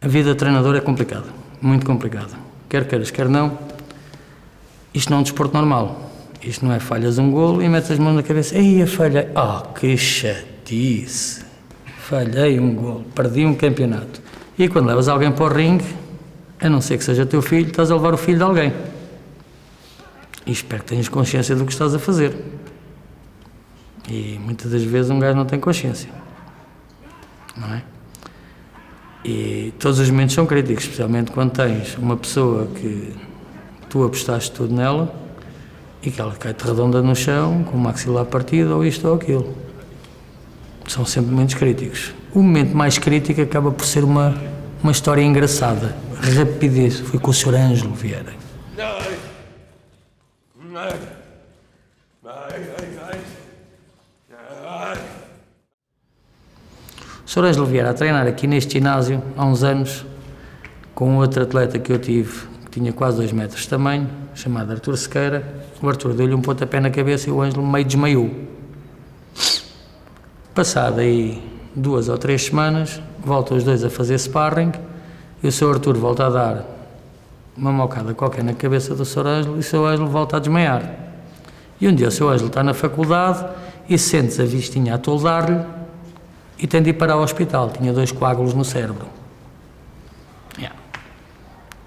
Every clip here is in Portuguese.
A vida de treinador é complicada, muito complicada. Quer queiras, quer não, isto não é um desporto normal. Isto não é falhas um golo e metes as mãos na cabeça. Ei, eu falhei. Que chatice. Falhei um golo, perdi um campeonato. E quando levas alguém para o ringue, a não ser que seja teu filho, estás a levar o filho de alguém. E espero que tenhas consciência do que estás a fazer. E muitas das vezes um gajo não tem consciência. Não é? E todos os momentos são críticos, especialmente quando tens uma pessoa que tu apostaste tudo nela e que ela cai-te redonda no chão, com o maxilar partido, ou isto ou aquilo. São sempre momentos críticos. O momento mais crítico acaba por ser uma história engraçada. Rapidez. Foi com o Sr. Ângelo Vieira. O Sr. Ângelo Vieira a treinar aqui neste ginásio há uns anos com outro atleta que eu tive, que tinha quase 2 metros de tamanho, chamado Artur Sequeira. O Artur deu-lhe um pontapé na cabeça e o Ângelo meio desmaiou. Passado aí 2 ou 3 semanas, voltam os dois a fazer sparring e o Sr. Artur volta a dar uma mocada qualquer na cabeça do Sr. Ângelo e o Sr. Ângelo volta a desmaiar. E um dia o Sr. Ângelo está na faculdade e sente-se a vistinha a toldar-lhe e tem de ir para o hospital. Tinha 2 coágulos no cérebro.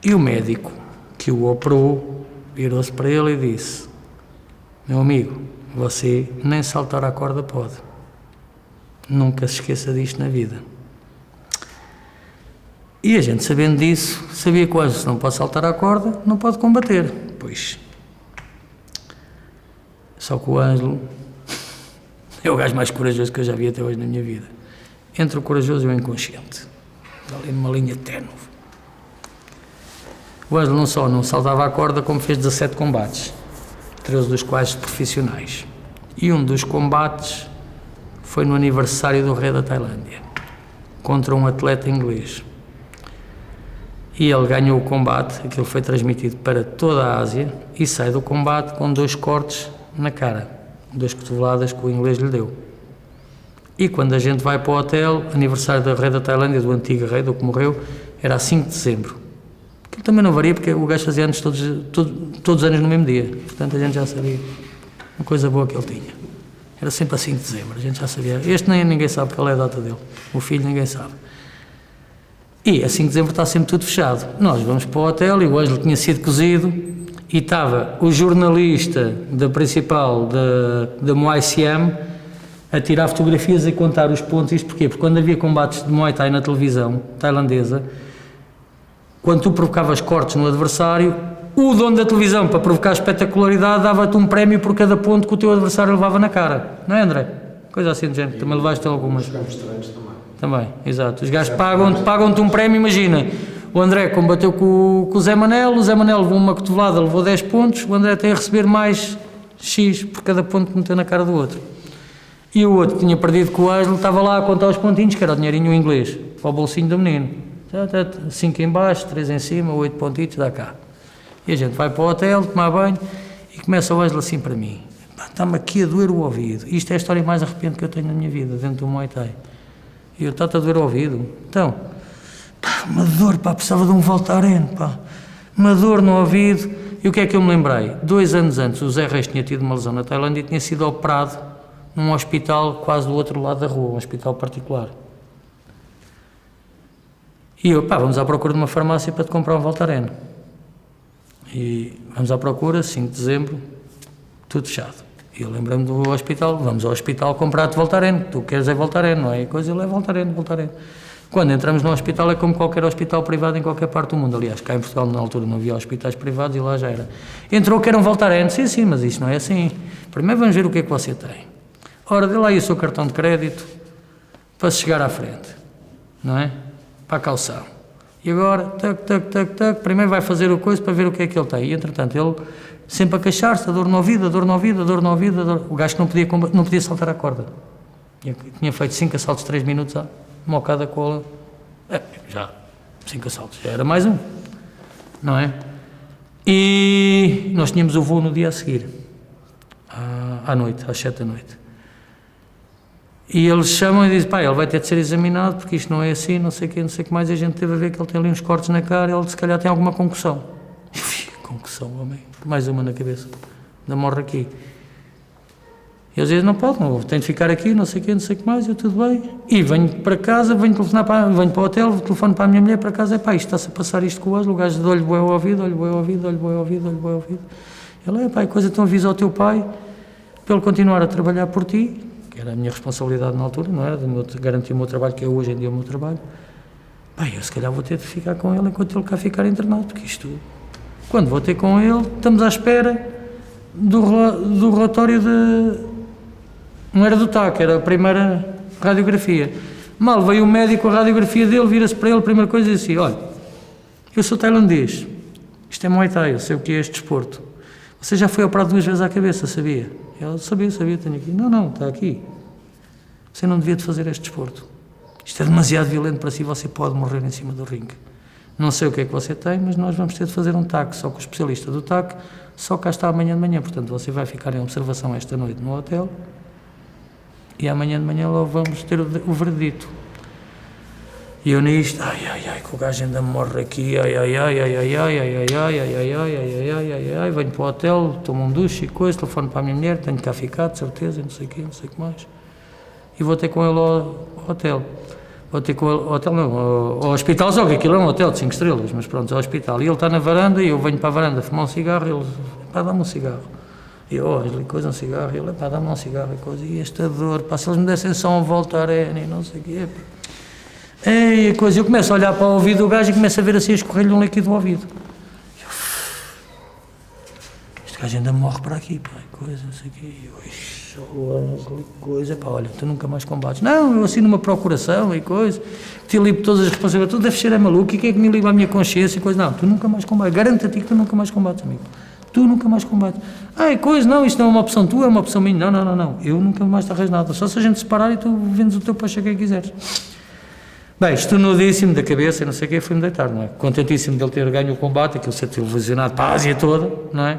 E o médico que o operou virou-se para ele e disse: meu amigo, você nem saltar a corda pode. Nunca se esqueça disto na vida. E a gente, sabendo disso, sabia que o Ângelo, se não pode saltar a corda, não pode combater. Pois. Só que o Ângelo é o gajo mais corajoso que eu já vi até hoje na minha vida. Entre o corajoso e o inconsciente. Ali numa linha ténue. O Ângelo não só não saltava a corda, como fez 17 combates. 13 dos quais profissionais. E um dos combates foi no aniversário do rei da Tailândia, contra um atleta inglês. E ele ganhou o combate, aquilo foi transmitido para toda a Ásia, e sai do combate com 2 cortes na cara, 2 cotoveladas que o inglês lhe deu. E quando a gente vai para o hotel, aniversário do rei da Tailândia, do antigo rei, do que morreu, era a 5 de dezembro. Aquilo também não varia, porque o gajo fazia anos todos os anos no mesmo dia, portanto a gente já sabia uma coisa boa que ele tinha. Era sempre a 5 de dezembro, a gente já sabia. Este nem ninguém sabe qual é a data dele, o filho ninguém sabe. E a 5 de dezembro está sempre tudo fechado. Nós vamos para o hotel e o Ângelo tinha sido cozido e estava o jornalista da principal da Muay Siam a tirar fotografias e contar os pontos. Isto porquê? Porque quando havia combates de Muay Thai na televisão tailandesa, quando tu provocavas cortes no adversário, o dono da televisão, para provocar espetacularidade, dava-te um prémio por cada ponto que o teu adversário levava na cara. Não é, André? Coisa assim de gente. Também levaste algumas. Também, exato. Os gajos pagam-te um prémio, imagina. O André combateu com o Zé Manel, o Zé Manel levou uma cotovelada, levou 10 pontos, o André tem a receber mais X por cada ponto que meteu na cara do outro. E o outro que tinha perdido com o Ângelo estava lá a contar os pontinhos, que era o dinheirinho inglês, para o bolsinho do menino. 5 em baixo, 3 em cima, 8 pontitos, dá cá. E a gente vai para o hotel, tomar banho, e começa o Ângelo assim para mim: está-me aqui a doer o ouvido. Isto é a história mais arrepiante que eu tenho na minha vida, dentro do Muay Thai. E eu: está-te a doer o ouvido? Então, uma dor, precisava de um Voltaren, uma dor no ouvido. E o que é que eu me lembrei? 2 anos antes, o Zé Reis tinha tido uma lesão na Tailândia e tinha sido operado num hospital quase do outro lado da rua, um hospital particular. E eu: vamos à procura de uma farmácia para te comprar um Voltaren. E vamos à procura, 5 de dezembro, tudo fechado. E eu lembro-me do hospital: vamos ao hospital comprar-te Voltaren, tu queres é Voltaren, não é? E coisa, ele é Voltaren. Quando entramos no hospital é como qualquer hospital privado em qualquer parte do mundo. Aliás, cá em Portugal na altura não havia hospitais privados e lá já era. Entrou que era um Voltaren. Sim, mas isto não é assim. Primeiro vamos ver o que é que você tem. Ora, dê lá aí o seu cartão de crédito para chegar à frente, não é? Para a calção. E agora, tac, primeiro vai fazer o coisa para ver o que é que ele tem. E entretanto, ele sempre a queixar-se: a dor no ouvido. O gajo que não podia saltar a corda. Tinha feito 5 assaltos, 3 minutos, mocada com a... já, 5 assaltos, já era mais um, não é? E nós tínhamos o voo no dia a seguir, à noite, às 7 da noite. E eles chamam e dizem, pá, ele vai ter de ser examinado porque isto não é assim, não sei o que, não sei o que mais. E a gente teve a ver que ele tem ali uns cortes na cara, ele se calhar tem alguma concussão. Concussão, homem, mais uma na cabeça, ainda morre aqui. E eles dizem, não pode, não, tem de ficar aqui, não sei o que, não sei o que mais, eu tudo bem. E venho para casa, venho para o hotel, telefono para a minha mulher, para casa, pá, isto está-se a passar isto com o Ângelo, o gajo de olho bué ao ouvido, olho bué ao ouvido, olho bué ao ouvido, olho bué ao ouvido. Ele, pá, coisa, então avisa ao teu pai, para ele continuar a trabalhar por ti, que era a minha responsabilidade na altura, não era, de garantir o meu trabalho, que é hoje em dia o meu trabalho. Pá, eu se calhar vou ter de ficar com ele enquanto ele cá ficar internado, porque isto, quando vou ter com ele, estamos à espera do relatório de... Não era do TAC, era a primeira radiografia. Mal veio o médico, a radiografia dele, vira-se para ele, a primeira coisa, e disse assim, olha, eu sou tailandês, isto é Muay Thai, eu sei o que é este desporto. Você já foi operado 2 vezes à cabeça, sabia? Ele, sabia, tenho aqui. Não, está aqui. Você não devia de fazer este desporto. Isto é demasiado violento para si, você pode morrer em cima do ringue. Não sei o que é que você tem, mas nós vamos ter de fazer um TAC, só que o especialista do TAC só cá está amanhã de manhã, portanto você vai ficar em observação esta noite no hotel e amanhã de manhã logo vamos ter o veredito. E eu nisto, que o gajo ainda morre aqui, venho para o hotel, tomo um duche e coisa, telefono para a minha mulher, tenho que cá ficar, de certeza, não sei o quê, não sei o que mais. E vou ter com ele ao hotel. Vou ter com ele ao hotel, não, ao hospital, só que aquilo é um hotel de 5 estrelas, mas pronto, ao hospital. E ele está na varanda e eu venho para a varanda fumar um cigarro e ele, pá, dá-me um cigarro. E eu, coisa, um cigarro, e ele, pá, dá-me um cigarro e coisa. E esta dor, pá, se eles me dessem só um Voltaren e não sei o quê, pá. Ei, coisa, eu começo a olhar para o ouvido do gajo e começo a ver assim a escorrer-lhe um líquido do ouvido. Este gajo ainda morre para aqui, pá, coisa, não sei o quê. Coisa, pá, olha, tu nunca mais combates. Não, eu assino uma procuração e coisa, te libo todas as responsabilidades, tu deves ser maluco, e quem é que me liba a minha consciência e coisa? Não, tu nunca mais combates, garanto-te que tu nunca mais combates, amigo. Tu nunca mais combates. Coisa, não, isto não é uma opção tua, é uma opção minha. Não, eu nunca mais te arranjo nada, só se a gente separar e tu vendes o teu peixe a quem quiseres. Bem, estornudíssimo da cabeça, não sei o quê, fui-me deitar, não é? Contentíssimo de ele ter ganho o combate, aquilo ser televisionado para a Ásia toda, não é?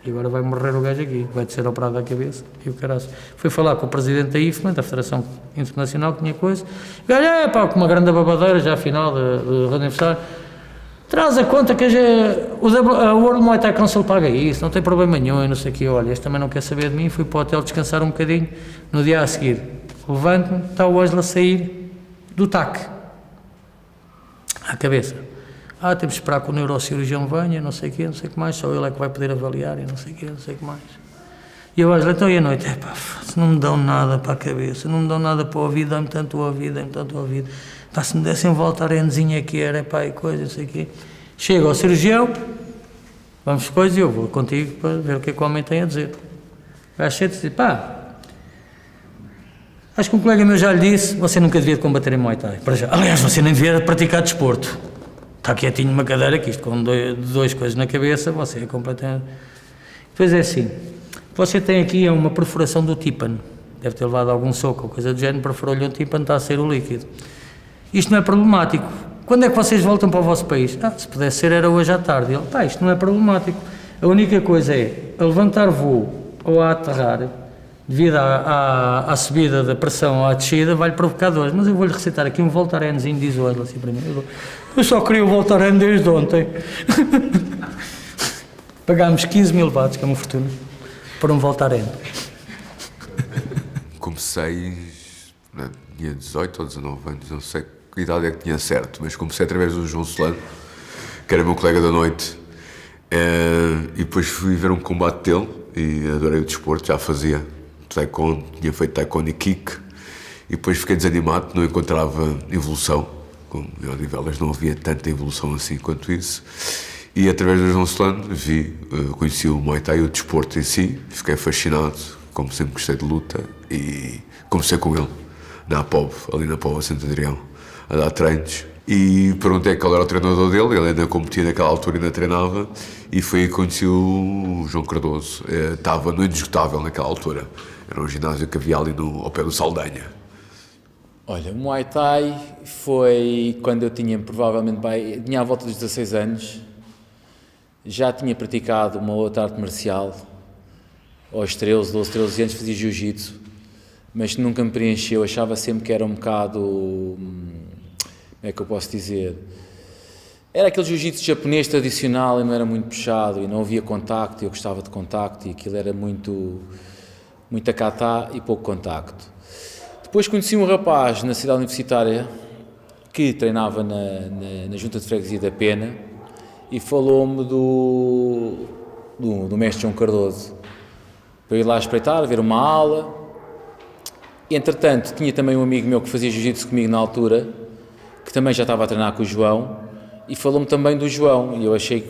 E agora vai morrer o gajo aqui, vai ser operado à cabeça, e o caralho. Fui falar com o presidente da IFMA, da Federação Internacional, que tinha coisa, e o gajo, pá, com uma grande babadeira, já afinal do aniversário, traz a conta que a World Muay Thai Council paga isso, não tem problema nenhum, e não sei o quê, olha, este também não quer saber de mim, fui para o hotel descansar um bocadinho, no dia a seguir, levanto-me, está o Ângelo a sair do TAC, à cabeça. Temos de esperar que o neurocirurgião venha, não sei o quê, não sei o que mais, só ele é que vai poder avaliar, e não sei o quê, não sei o que mais. E eu, então, e à noite? Pá, se não me dão nada para a cabeça, não me dão nada para o ouvido, dá-me tanto o ouvido, pá, se me dessem um Voltarenzinho aqui, era, pá, e coisa, não sei o quê. Chego ao cirurgião, vamos coisa, e eu vou contigo para ver o que é que o homem tem a dizer. Vai cheio de dizer, pá, acho que um colega meu já lhe disse, você nunca devia combater em Muay Thai. Aliás, você nem devia praticar desporto. Está quietinho numa cadeira, que isto com dois coisas na cabeça, você é completamente... Depois é assim, você tem aqui uma perfuração do tímpano, deve ter levado algum soco ou coisa do género, perfurou-lhe um tímpano, está a sair o líquido. Isto não é problemático. Quando é que vocês voltam para o vosso país? Se pudesse ser, era hoje à tarde. Ele, isto não é problemático. A única coisa é, a levantar voo ou a aterrar, devido à subida da pressão ou à descida, vai-lhe provocar dores. Mas eu vou-lhe recitar aqui um Voltarenzinho, diz o Ângelo assim para mim. Eu só queria o Voltaren desde ontem. Pagámos 15 mil bahts, que é uma fortuna, por um Voltaren. Comecei, tinha 18 ou 19 anos, não sei que idade é que tinha certo, mas comecei através do João Solano, que era meu colega da noite, e depois fui ver um combate dele e adorei o desporto, já fazia taekwondo, tinha feito taekwondo e kick, e depois fiquei desanimado, não encontrava evolução, com Odivelas não havia tanta evolução assim quanto isso, e através do João Solano conheci o Muay Thai e o desporto em si, fiquei fascinado, como sempre gostei de luta, e comecei com ele, na APOV, ali na Póvoa Santo Adrião, a dar treinos, e perguntei qual era o treinador dele, ele ainda competia naquela altura, ainda treinava, e foi aí que conheci o João Cardoso, estava no Indiscutável naquela altura, era um ginásio que havia ali ao pé do Saldanha. Olha, o Muay Thai foi quando eu tinha provavelmente, tinha à volta dos 16 anos, já tinha praticado uma outra arte marcial, aos 13, 12, 13 anos fazia jiu-jitsu, mas que nunca me preencheu. Achava sempre que era um bocado, como é que eu posso dizer, era aquele jiu-jitsu japonês tradicional e não era muito puxado e não havia contacto, eu gostava de contacto e aquilo era muito kata e pouco contacto. Depois conheci um rapaz na cidade universitária que treinava na junta de freguesia da Pena e falou-me do mestre João Cardoso para ir lá espreitar, ver uma aula. Entretanto, tinha também um amigo meu que fazia jiu-jitsu comigo na altura, que também já estava a treinar com o João, e falou-me também do João, e eu achei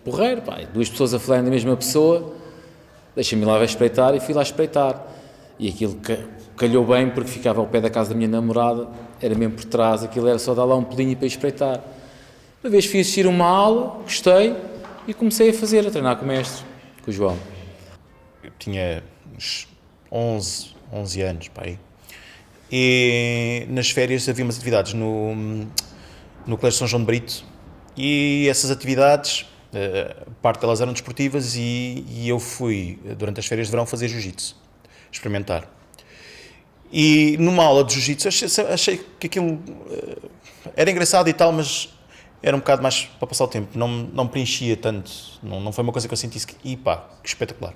porreiro, pá, 2 pessoas a falarem da mesma pessoa, deixa-me lá espreitar, e fui lá espreitar. E aquilo calhou bem, porque ficava ao pé da casa da minha namorada, era mesmo por trás, aquilo era só dar lá um pulinho para espreitar. Uma vez fui assistir uma aula, gostei, e comecei a treinar com o mestre, com o João. Eu tinha uns 11 anos, pá, aí. E nas férias havia umas atividades no Colégio São João de Brito, e essas atividades, parte delas eram desportivas, e eu fui, durante as férias de verão, fazer jiu-jitsu, experimentar. E numa aula de jiu-jitsu achei que aquilo era engraçado e tal, mas era um bocado mais para passar o tempo, não me preenchia tanto, não foi uma coisa que eu sentisse que espetacular.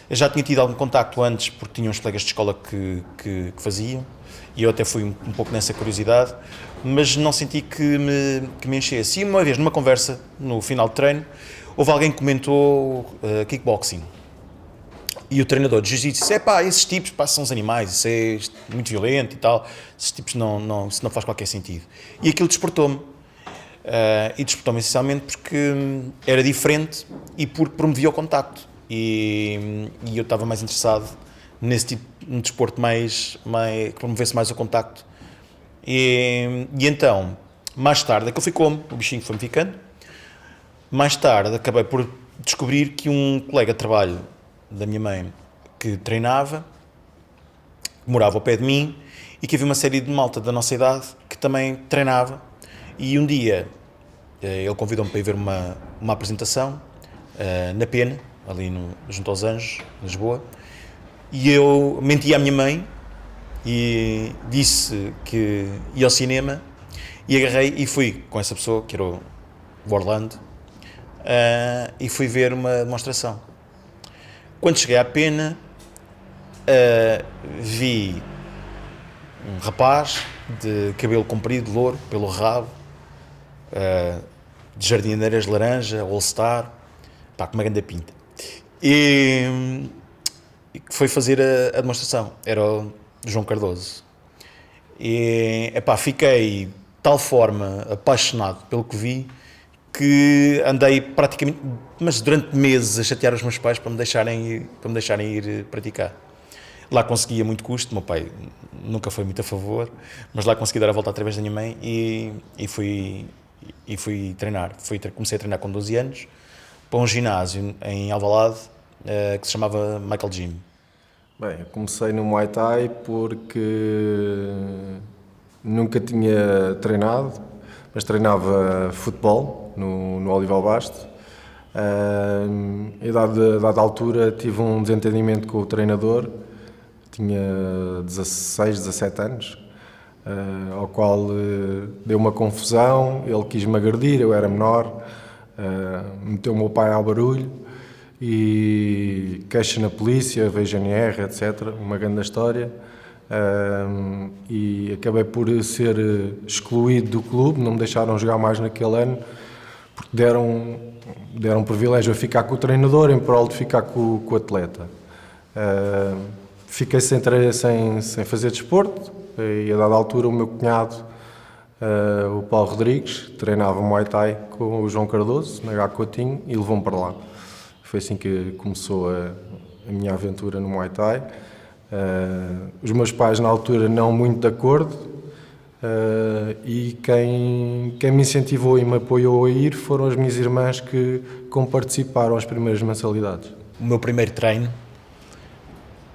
Eu já tinha tido algum contacto antes, porque tinha uns colegas de escola que faziam, e eu até fui um pouco nessa curiosidade, mas não senti que me enchesse. E uma vez, numa conversa, no final do treino, houve alguém que comentou kickboxing. E o treinador de jiu-jitsu disse, esses tipos são os animais, isso é muito violento e tal, esses tipos isso não faz qualquer sentido. E aquilo despertou-me. E despertou-me essencialmente porque era diferente e porque promovia o contacto. E eu estava mais interessado nesse tipo de desporto que promovesse mais o contacto. E então, mais tarde, aquilo ficou-me, o bichinho foi-me ficando. Mais tarde, acabei por descobrir que um colega de trabalho da minha mãe que treinava, que morava ao pé de mim, e que havia uma série de malta da nossa idade que também treinava. E um dia ele convidou-me para ir ver uma apresentação na Pena, ali junto aos Anjos, em Lisboa, e eu menti à minha mãe e disse que ia ao cinema, e agarrei e fui com essa pessoa, que era o Orlando, e fui ver uma demonstração. Quando cheguei à Pena, vi um rapaz de cabelo comprido, louro, pelo rabo, de jardineiras laranja, all-star, com uma grande pinta. E foi fazer a demonstração. Era o João Cardoso. E fiquei de tal forma apaixonado pelo que vi, que andei praticamente, mas durante meses, a chatear os meus pais para me deixarem ir praticar. Lá consegui a muito custo, meu pai nunca foi muito a favor, mas lá consegui dar a volta através da minha mãe e fui treinar. Comecei a treinar com 12 anos, para um ginásio em Alvalade, que se chamava Michael Gym. Bem, eu comecei no Muay Thai porque nunca tinha treinado, mas treinava futebol no Olival Basto. A dada altura tive um desentendimento com o treinador, tinha 16, 17 anos, ao qual deu uma confusão, ele quis-me agredir, eu era menor, meteu o meu pai ao barulho e queixa na polícia, VGNR, etc. Uma grande história. E acabei por ser excluído do clube, não me deixaram jogar mais naquele ano, porque deram privilégio a ficar com o treinador em prol de ficar com o atleta. Fiquei sem fazer desporto, e a dada altura o meu cunhado, o Paulo Rodrigues, treinava Muay Thai com o João Cardoso, na H. Coutinho, e levou-me para lá. Foi assim que começou a minha aventura no Muay Thai. Os meus pais na altura não muito de acordo, e quem me incentivou e me apoiou a ir foram as minhas irmãs que participaram as primeiras mensalidades. O meu primeiro treino,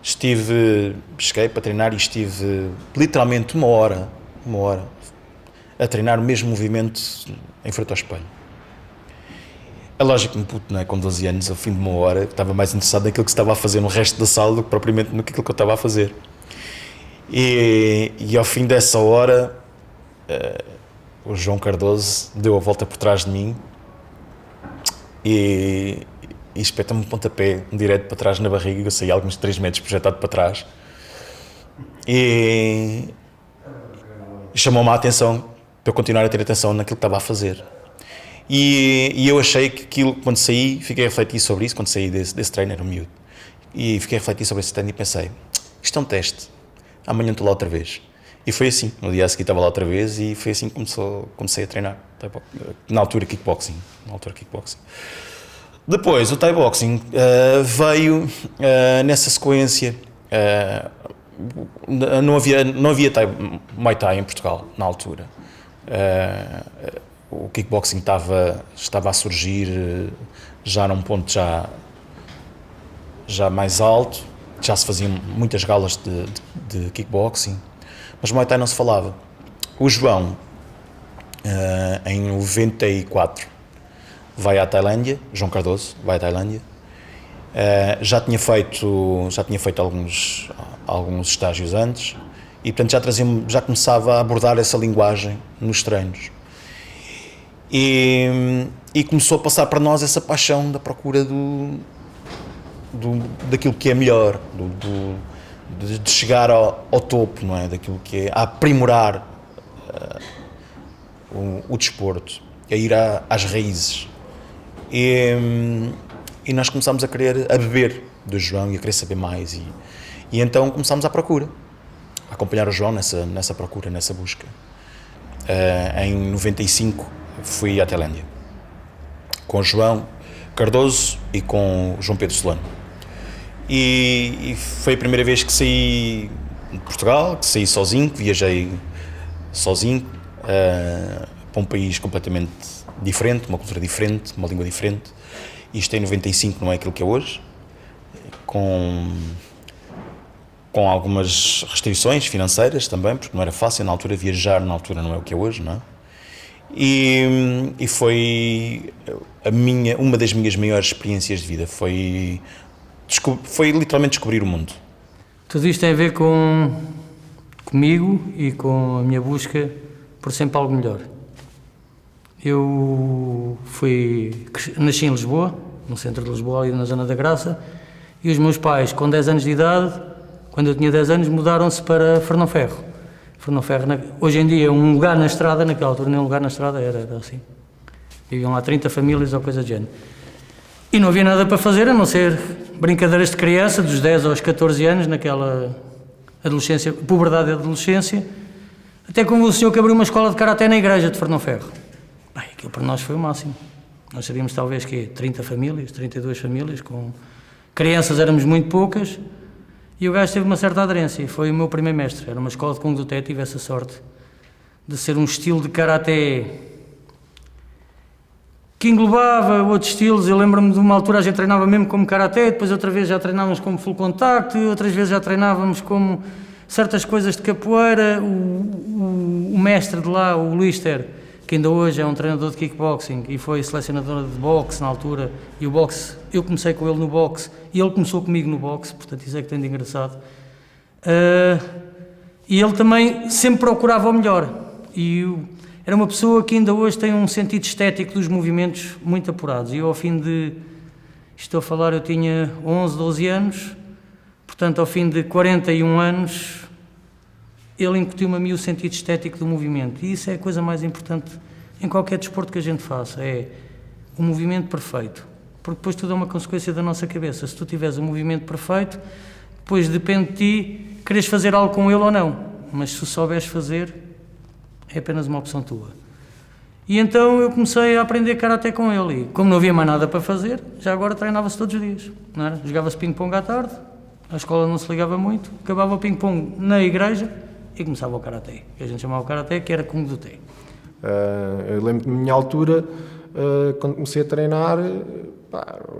cheguei para treinar e estive literalmente uma hora a treinar o mesmo movimento em frente ao espelho. É lógico que um puto, não é? Com 12 anos, ao fim de uma hora, estava mais interessado naquilo que se estava a fazer no resto da sala do que propriamente naquilo que eu estava a fazer. E ao fim dessa hora, o João Cardoso deu a volta por trás de mim e espeta-me um pontapé direto para trás na barriga. Eu saí alguns 3 metros projetado para trás e chamou-me a atenção para eu continuar a ter atenção naquilo que estava a fazer. E eu achei que aquilo, quando saí, fiquei a refletir sobre isso, quando saí desse treino, era um miúdo, e fiquei a refletir sobre esse treino e pensei, isto é um teste, amanhã estou lá outra vez. E foi assim, no dia a seguir estava lá outra vez e foi assim que comecei a treinar, na altura kickboxing. Depois o Thai boxing veio nessa sequência, não havia Muay Thai em Portugal na altura. O kickboxing estava a surgir já num ponto já mais alto, já se faziam muitas galas de kickboxing, mas Muay Thai não se falava. O João, em 94, vai à Tailândia, João Cardoso vai à Tailândia, já tinha feito alguns estágios antes e portanto já começava a abordar essa linguagem nos treinos. E começou a passar para nós essa paixão da procura daquilo que é melhor, de chegar ao topo, não é? Daquilo que é a aprimorar o desporto, a ir às raízes. E nós começámos a beber do João e a querer saber mais. E então começámos à procura, a acompanhar o João nessa procura, nessa busca. Em 95 fui à Tailândia com o João Cardoso e com o João Pedro Solano. E foi a primeira vez que saí de Portugal, que saí sozinho, que viajei sozinho para um país completamente diferente, uma cultura diferente, uma língua diferente. Isto em 95 não é aquilo que é hoje, com algumas restrições financeiras também, porque não era fácil na altura, viajar na altura não é o que é hoje, não é? E foi uma das minhas maiores experiências de vida, foi literalmente descobrir o mundo. Tudo isto tem a ver comigo e com a minha busca por sempre algo melhor. Eu nasci em Lisboa, no centro de Lisboa, ali na zona da Graça, e os meus pais, com 10 anos de idade, quando eu tinha 10 anos, mudaram-se para Fernão Ferro. Fernão Ferro, hoje em dia, é um lugar na estrada, naquela altura nem um lugar na estrada, era assim. Viviam lá 30 famílias ou coisa do género. E não havia nada para fazer, a não ser brincadeiras de criança, dos 10 aos 14 anos, naquela adolescência, puberdade e adolescência, até como o senhor que abriu uma escola de karaté na igreja de Fernão Ferro. Bem, aquilo para nós foi o máximo. Nós sabíamos talvez que 30 famílias, 32 famílias, com crianças éramos muito poucas, e o gajo teve uma certa aderência, e foi o meu primeiro mestre. Era uma escola de Kung do Té, tive essa sorte de ser um estilo de karaté que englobava outros estilos. Eu lembro-me de uma altura a gente treinava mesmo como karaté, depois outra vez já treinávamos como full contact, outras vezes já treinávamos como certas coisas de capoeira. O mestre de lá, o Lister, que ainda hoje é um treinador de kickboxing e foi selecionador de boxe na altura, e o boxe, eu comecei com ele no boxe e ele começou comigo no boxe, portanto isso é que tem de engraçado. E ele também sempre procurava o melhor, era uma pessoa que ainda hoje tem um sentido estético dos movimentos muito apurados. E eu, ao fim de, estou a falar, eu tinha 11, 12 anos, portanto ao fim de 41 anos, ele incutiu-me a mim o sentido estético do movimento, e isso é a coisa mais importante em qualquer desporto que a gente faça, é o movimento perfeito, porque depois tudo é uma consequência da nossa cabeça. Se tu tiveres o movimento perfeito, depois depende de ti quereres fazer algo com ele ou não, mas se souberes fazer, é apenas uma opção tua. E então eu comecei a aprender karaté com ele, e como não havia mais nada para fazer, já agora treinava-se todos os dias, não era? Jogava-se ping-pong à tarde, a escola não se ligava muito, acabava o ping-pong na igreja, e começava o karaté, que a gente chamava o karaté, que era Kung do Té. Eu lembro-me da minha altura, quando comecei a treinar,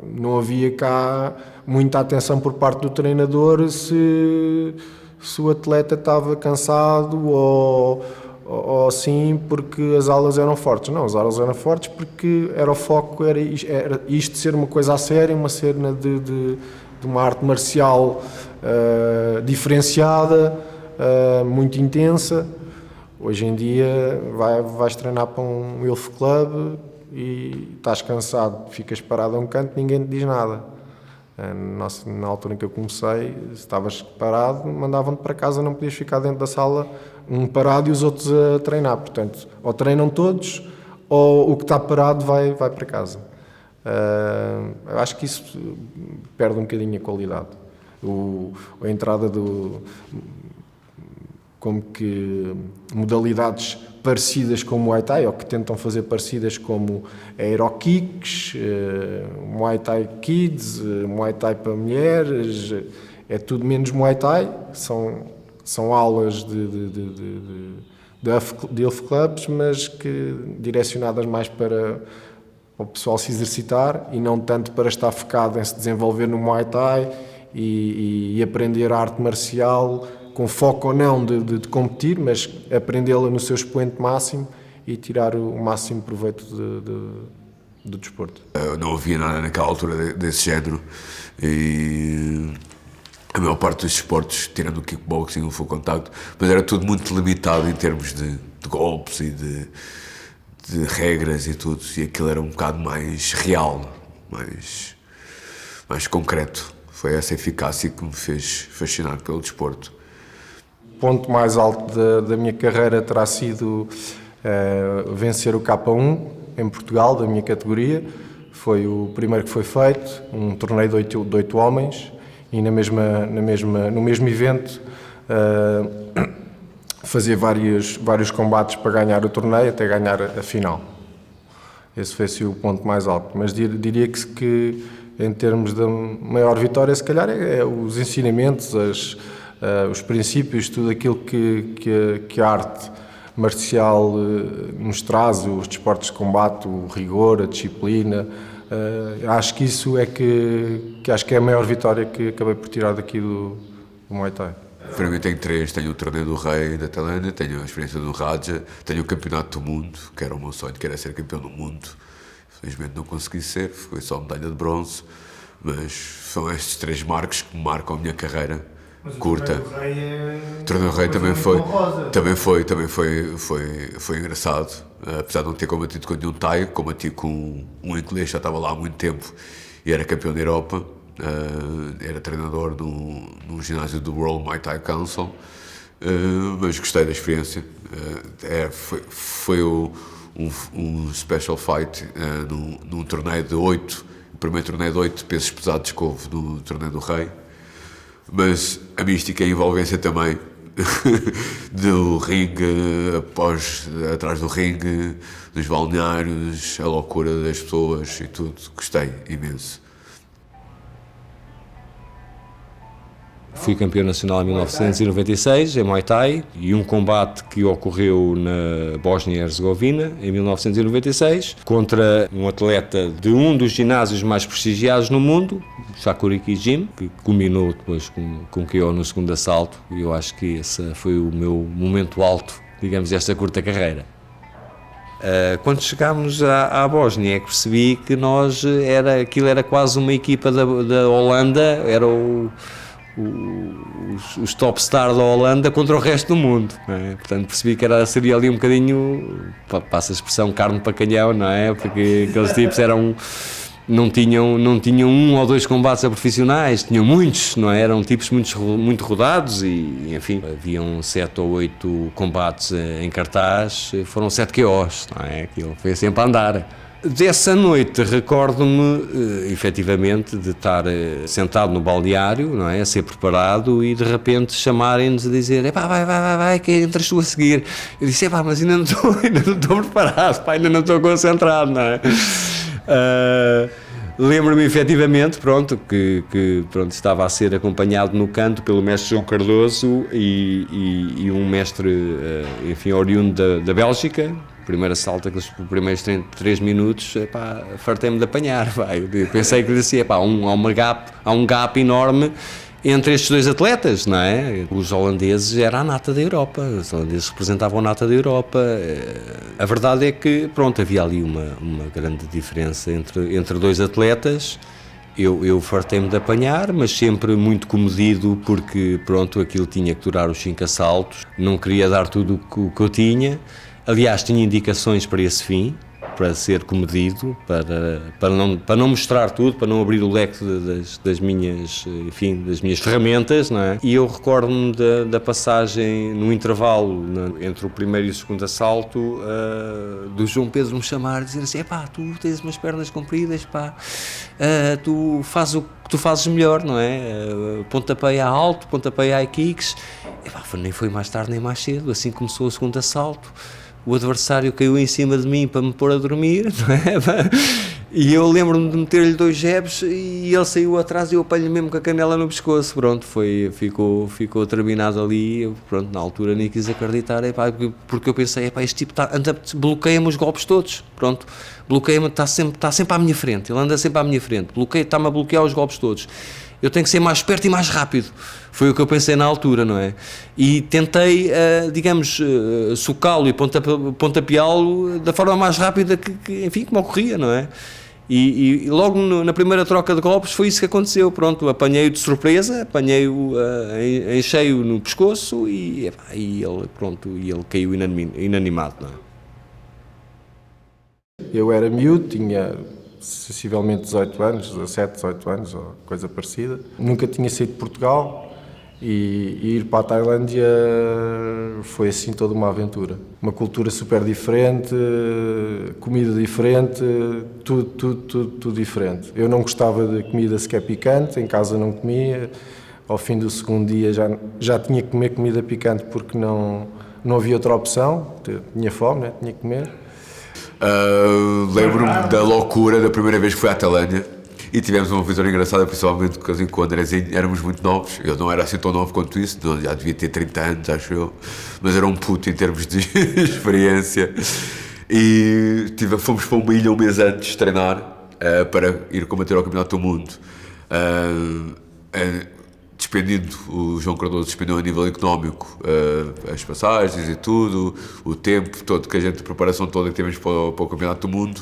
não havia cá muita atenção por parte do treinador se o atleta estava cansado ou assim, porque as aulas eram fortes. Não, as aulas eram fortes porque era o foco, era isto ser uma coisa a sério, uma cena de uma arte marcial diferenciada. muito intensa. Hoje em dia vais treinar para um Youth Club e estás cansado, ficas parado a um canto, ninguém te diz nada. Na altura em que eu comecei, se estavas parado, mandavam-te para casa, não podias ficar dentro da sala, um parado e os outros a treinar. Portanto, ou treinam todos, ou o que está parado vai para casa. Eu acho que isso perde um bocadinho a qualidade. A entrada como que modalidades parecidas com o Muay Thai, ou que tentam fazer parecidas como Aerokicks, Muay Thai Kids, Muay Thai para mulheres, é tudo menos Muay Thai, são aulas de youth clubs, mas que direcionadas mais para o pessoal se exercitar e não tanto para estar focado em se desenvolver no Muay Thai e aprender a arte marcial, com foco ou não de competir, mas aprendê-la no seu expoente máximo e tirar o máximo proveito do desporto. Eu não havia nada naquela altura desse género e a maior parte dos esportes, tirando o kickboxing, o full contacto, mas era tudo muito limitado em termos de golpes e de regras e tudo, e aquilo era um bocado mais real, mais concreto. Foi essa eficácia que me fez fascinar pelo desporto. O ponto mais alto da minha carreira terá sido vencer o K1 em Portugal, da minha categoria. Foi o primeiro que foi feito, um torneio de 8 homens, e no mesmo evento fazer vários combates para ganhar o torneio, até ganhar a final. Esse foi assim, o ponto mais alto. Mas diria que em termos da maior vitória, se calhar, é os ensinamentos, os princípios, tudo aquilo que a arte marcial nos traz, os desportos de combate, o rigor, a disciplina. Acho que isso é que acho que é a maior vitória que acabei por tirar daqui do Muay Thai. Para mim tenho 3, tenho o Torneio do Rei da Tailândia, tenho a experiência do Raja, tenho o Campeonato do Mundo, que era o meu sonho, que era ser campeão do mundo. Felizmente não consegui ser, foi só medalha de bronze, mas são estes 3 marcos que marcam a minha carreira curta. O Torneio do Rei também foi engraçado, apesar de não ter combatido com nenhum Thai, combati com um inglês, já estava lá há muito tempo e era campeão da Europa. Era treinador num ginásio do World Muay Thai Council, mas gostei da experiência. Foi um special fight num torneio de 8, o primeiro torneio de 8 pesos pesados que houve no Torneio do Rei, mas a mística e a envolvência também do ringue, atrás do ringue, dos balneários, a loucura das pessoas e tudo, gostei imenso. Fui campeão nacional em 1996, em Muay Thai, e um combate que ocorreu na Bósnia e Herzegovina, em 1996, contra um atleta de um dos ginásios mais prestigiados no mundo, Shakuriki Jim, que culminou depois com o KO no segundo assalto, e eu acho que esse foi o meu momento alto, digamos, desta curta carreira. Quando chegámos à Bósnia, é que percebi que aquilo era quase uma equipa da Holanda, era os top stars da Holanda contra o resto do mundo, não é? Portanto percebi que seria ali um bocadinho, passa a expressão, carne para canhão, não é? Porque aqueles tipos não tinham 1 ou 2 combates a profissionais, tinham muitos, não é? Eram tipos muito rodados e enfim, haviam 7 ou 8 combates em cartaz, foram 7 KOs, não é? Aquilo foi sempre a andar. Dessa noite recordo-me, efetivamente, de estar sentado no balneário, não é, a ser preparado e de repente chamarem-nos a dizer: epá, vai, que entras tu a seguir. Eu disse: epá, mas ainda não estou preparado, pá, ainda não estou concentrado, não é? Lembro-me efetivamente, que estava a ser acompanhado no canto pelo mestre João Cardoso e um mestre, enfim, oriundo da Bélgica. Primeiro assalto, aqueles primeiros 3 minutos, fartei-me de apanhar. Eu pensei que disse, há um gap enorme entre estes 2 atletas, não é? Os holandeses eram a nata da Europa, os holandeses representavam a nata da Europa. A verdade é que, havia ali uma grande diferença entre 2 atletas eu fartei-me de apanhar, mas sempre muito comedido, porque pronto, aquilo tinha que durar os 5 assaltos, não queria dar tudo o que eu tinha. Aliás, tinha indicações para esse fim, para ser comedido, para não mostrar tudo, para não abrir o leque das minhas ferramentas, não é? E eu recordo-me da passagem no intervalo entre o primeiro e o segundo assalto, do João Pedro me chamar e dizer assim: epá, tu tens umas pernas compridas, pá, tu fazes o que tu fazes melhor, não é? Pontapé alto, pontapé kicks. Epá, nem foi mais tarde nem mais cedo, assim começou o segundo assalto. O adversário caiu em cima de mim para me pôr a dormir, não é? E eu lembro-me de meter-lhe 2 jabs e ele saiu atrás e eu apanho mesmo com a canela no pescoço. Pronto, ficou terminado ali. Eu, pronto, na altura nem quis acreditar, porque eu pensei: este tipo bloqueia-me os golpes todos. Pronto, bloqueia-me, está sempre à minha frente, ele anda sempre à minha frente, está-me a bloquear os golpes todos. Eu tenho que ser mais esperto e mais rápido. Foi o que eu pensei na altura, não é? E tentei, socá-lo e pontapeá-lo da forma mais rápida que me ocorria, não é? E logo na primeira troca de golpes foi isso que aconteceu. Pronto, apanhei-o de surpresa, apanhei-o em cheio no pescoço e ele caiu inanimado, não é? Eu era miúdo, tinha sensivelmente 18 anos, 17, 18 anos, ou coisa parecida. Nunca tinha saído de Portugal e ir para a Tailândia foi assim toda uma aventura. Uma cultura super diferente, comida diferente, tudo diferente. Eu não gostava de comida sequer picante, em casa não comia. Ao fim do segundo dia já tinha que comer comida picante porque não havia outra opção, tinha fome, né? Tinha que comer. Lembro-me da loucura da primeira vez que fui à Tailândia e tivemos uma vitória engraçada, principalmente com o Andrezinho. Éramos muito novos, eu não era assim tão novo quanto isso, já devia ter 30 anos, acho eu, mas era um puto em termos de experiência. E fomos para uma ilha um mês antes treinar para ir combater ao Campeonato do Mundo. O João Cardoso despendeu a nível económico as passagens e tudo, o tempo todo, a preparação toda que tivemos para o Campeonato do Mundo.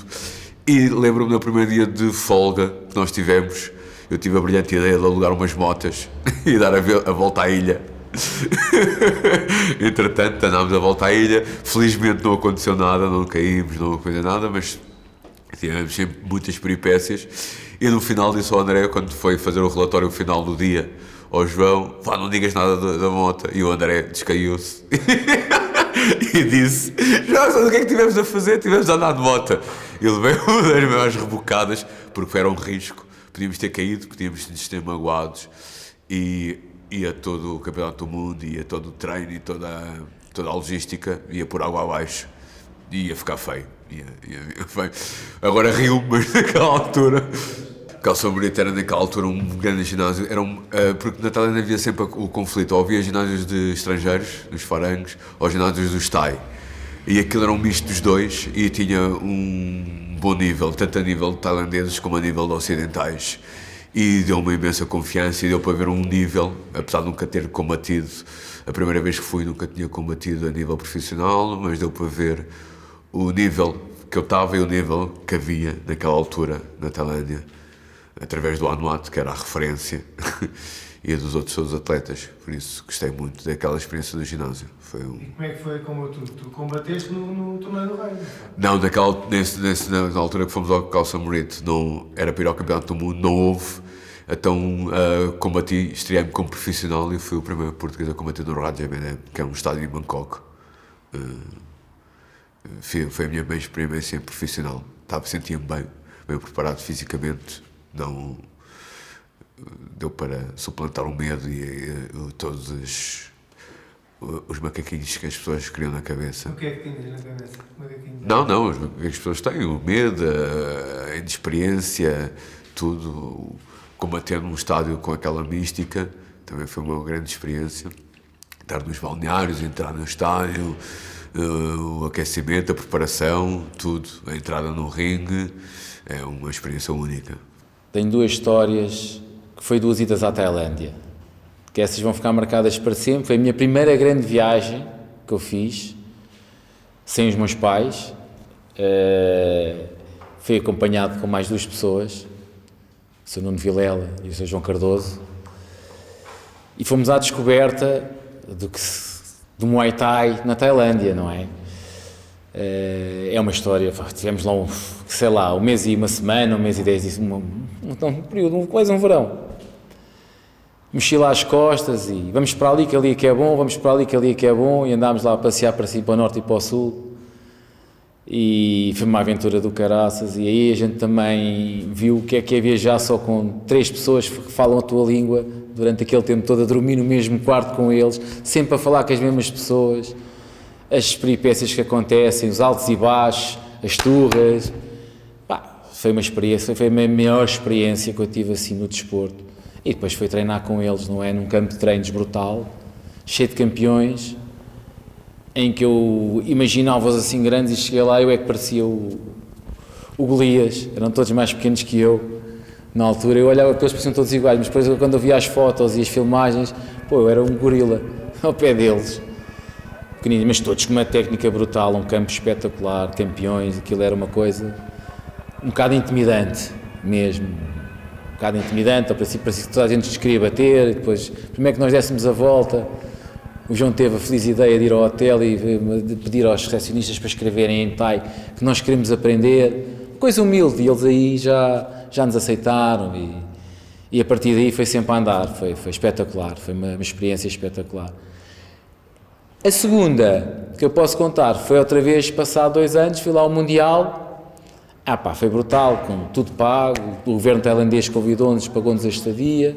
E lembro-me do primeiro dia de folga que nós tivemos, eu tive a brilhante ideia de alugar umas motas e dar a volta à ilha. Entretanto, andámos a volta à ilha, felizmente não aconteceu nada, não caímos, não aconteceu nada, mas tivemos sempre muitas peripécias. E no final disse ao André, quando foi fazer o relatório final do dia, ao João: não digas nada da moto. E o André descaiu-se e disse: João, sabe o que é que tivemos a fazer? Tivemos a andar de moto. E levei uma das maiores rebocadas, porque era um risco. Podíamos ter caído, podíamos ter magoados. E ia todo o Campeonato do Mundo, ia todo o treino e toda a logística, ia por água abaixo. E ia ficar feio. Ia feio. Agora rio, mas naquela altura... Calção Bonito era naquela altura um grande ginásio, porque na Tailândia havia sempre o conflito, ou havia ginásios de estrangeiros, dos farangos, ou ginásios dos Thai. E aquilo era um misto dos dois e tinha um bom nível, tanto a nível de tailandeses como a nível de ocidentais. E deu uma imensa confiança e deu para ver um nível, apesar de nunca ter combatido, a primeira vez que fui nunca tinha combatido a nível profissional, mas deu para ver o nível que eu estava e o nível que havia naquela altura na Tailândia, através do Anuat, que era a referência, e dos outros atletas. Por isso gostei muito daquela experiência do ginásio. E como é que foi como tu combateste no torneio do Rei? Não, na altura que fomos ao Calção Bonito, não era para ir ao Campeonato do Mundo, não houve. Então estreiei-me como profissional e fui o primeiro português a combater no Raja Medem, que é um estádio em Bangkok. Foi a minha bem experiência profissional. Sentia-me bem preparado fisicamente. Não deu para suplantar o medo e todos os macaquinhos que as pessoas criam na cabeça. O que é que tinhas na cabeça? Não, os que as pessoas têm, o medo, a inexperiência, tudo. Combater num estádio com aquela mística também foi uma grande experiência. Estar nos balneários, entrar no estádio, o aquecimento, a preparação, tudo. A entrada no ringue é uma experiência única. Tenho 2 histórias, que foi 2 idas à Tailândia, que essas vão ficar marcadas para sempre. Foi a minha primeira grande viagem que eu fiz, sem os meus pais. Fui acompanhado com mais 2 pessoas. Sr. Nuno Vilela e o Sr. João Cardoso, e fomos à descoberta do Muay Thai na Tailândia, não é? É uma história, tivemos lá um mês e uma semana, um mês e 10 dias, um período, quase um verão. Mochila às costas e vamos para ali que ali é que é bom, vamos para ali que ali é que é bom, e andámos lá a passear para cima, para o norte e para o sul. E foi uma aventura do caraças, e aí a gente também viu o que é viajar só com 3 pessoas que falam a tua língua durante aquele tempo todo, a dormir no mesmo quarto com eles, sempre a falar com as mesmas pessoas, as peripécias que acontecem, os altos e baixos, as turras. Foi uma experiência, foi a maior experiência que eu tive assim no desporto. E depois foi treinar com eles, não é? Num campo de treinos brutal, cheio de campeões, em que eu imaginava-os assim grandes, e cheguei lá, eu é que parecia o Golias, eram todos mais pequenos que eu. Na altura eu olhava para eles, pareciam todos iguais, mas depois quando eu via as fotos e as filmagens, eu era um gorila ao pé deles, pequeninos, mas todos com uma técnica brutal, um campo espetacular, campeões, aquilo era uma coisa um bocado intimidante mesmo, um bocado intimidante. Ao princípio parecia que toda a gente nos queria bater, e depois, primeiro que nós dessemos a volta, o João teve a feliz ideia de ir ao hotel e de pedir aos recepcionistas para escreverem em Thai que nós queremos aprender, coisa humilde, e eles aí já nos aceitaram, e a partir daí foi sempre a andar, foi espetacular, foi uma experiência espetacular. A segunda que eu posso contar foi outra vez, passado 2 anos, fui lá ao Mundial, foi brutal, com tudo pago, o governo tailandês convidou-nos, pagou-nos a estadia,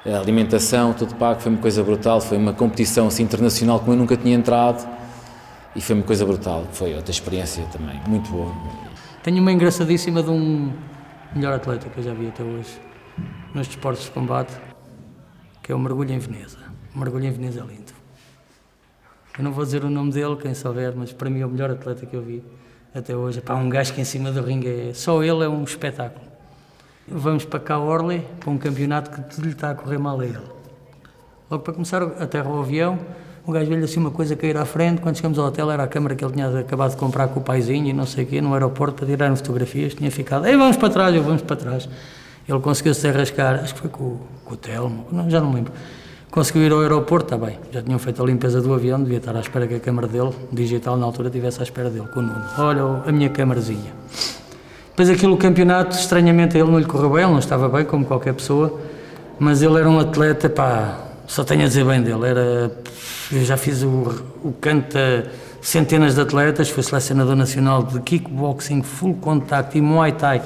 a alimentação, tudo pago, foi uma coisa brutal, foi uma competição assim, internacional como eu nunca tinha entrado, e foi uma coisa brutal, foi outra experiência também, muito boa. Tenho uma engraçadíssima de um melhor atleta que eu já vi até hoje, nos desportos de combate, que é o mergulho em Veneza. O mergulho em Veneza é lindo. Eu não vou dizer o nome dele, quem souber, mas para mim é o melhor atleta que eu vi até hoje. Um gajo que em cima do ringue, só ele é um espetáculo. Vamos para cá, Orly, para um campeonato que tudo lhe está a correr mal a ele. Logo para começar, aterra o avião, o gajo veio-lhe assim uma coisa cair à frente. Quando chegamos ao hotel, era a câmara que ele tinha acabado de comprar com o paizinho e não sei o quê, no aeroporto, para tirarem fotografias. Tinha ficado, vamos para trás, vamos para trás. Ele conseguiu-se arrascar, acho que foi com o Telmo, já não me lembro. Conseguiu ir ao aeroporto, está bem, já tinham feito a limpeza do avião, devia estar à espera que a câmara dele, digital na altura, estivesse à espera dele, com o Nuno. Olha a minha câmarazinha. Depois aquilo, o campeonato, estranhamente a ele não lhe correu bem, ele não estava bem, como qualquer pessoa, mas ele era um atleta, só tenho a dizer bem dele, eu já fiz o canto a centenas de atletas, fui selecionador nacional de kickboxing, full contact e Muay Thai,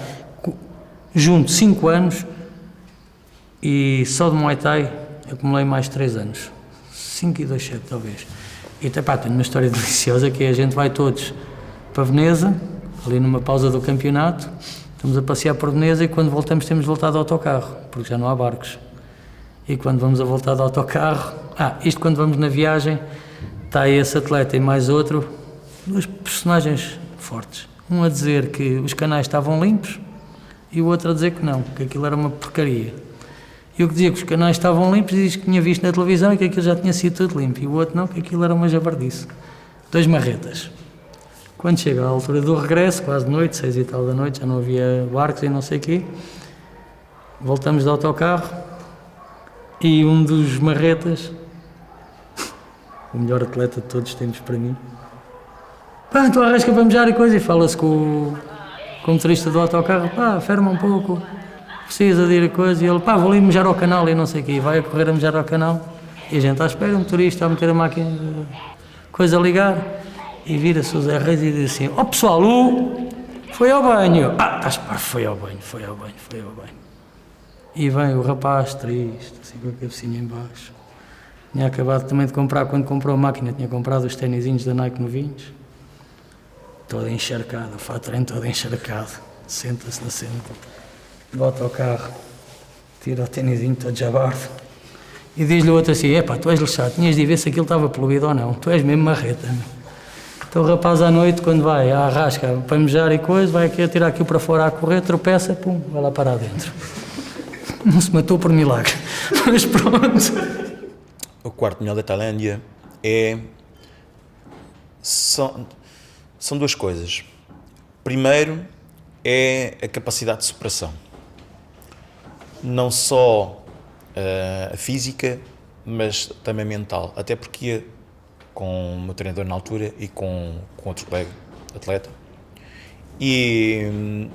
junto 5 anos, e só de Muay Thai acumulei mais 3 anos, 5 e 2, 7 talvez. E tenho uma história deliciosa, que é, a gente vai todos para Veneza, ali numa pausa do campeonato, estamos a passear por Veneza, e quando voltamos temos voltado de autocarro, porque já não há barcos. E quando vamos a voltar de autocarro, isto quando vamos na viagem, está esse atleta e mais outro, 2 personagens fortes. Um a dizer que os canais estavam limpos e o outro a dizer que não, que aquilo era uma porcaria. E o que dizia que os canais estavam limpos diz que tinha visto na televisão e que aquilo já tinha sido tudo limpo. E o outro não, que aquilo era uma jabardice. 2 marretas. Quando chega à altura do regresso, quase de noite, 6 e tal da noite, já não havia barcos e não sei o quê, voltamos de autocarro e um dos marretas, o melhor atleta de todos os tempos para mim, tu arrisca para mejar e coisa, e fala-se com o motorista do autocarro, ferma um pouco, precisa de ir a coisa, e ele, vou ali mejar ao canal e não sei o quê, e vai a correr a mejar ao canal, e a gente à espera, o motorista a meter a máquina, coisa a ligar, e vira-se o Zé Reis e diz assim, pessoal, foi ao banho. Estás parvo, foi ao banho. E vem o rapaz triste, assim com a cabecinha em baixo. Tinha acabado também de comprar, quando comprou a máquina, tinha comprado os tenizinhos da Nike novinhos. Todo encharcado, o fato treino todo encharcado. Senta-se na senta, bota ao carro, tira o tenizinho todo jabardo. E diz-lhe o outro assim, tu és lixado, tinhas de ver se aquilo estava poluído ou não. Tu és mesmo marreta, meu. Então o rapaz à noite, quando vai à arrasca para mejar e coisa, vai aqui tirar aquilo para fora a correr, tropeça, vai lá parar dentro. Não se matou por milagre, mas pronto. O quarto melhor da Tailândia são 2 coisas. Primeiro é a capacidade de superação. não só a física, mas também mental. Até porque ia com o meu treinador na altura e com outro colega atleta. E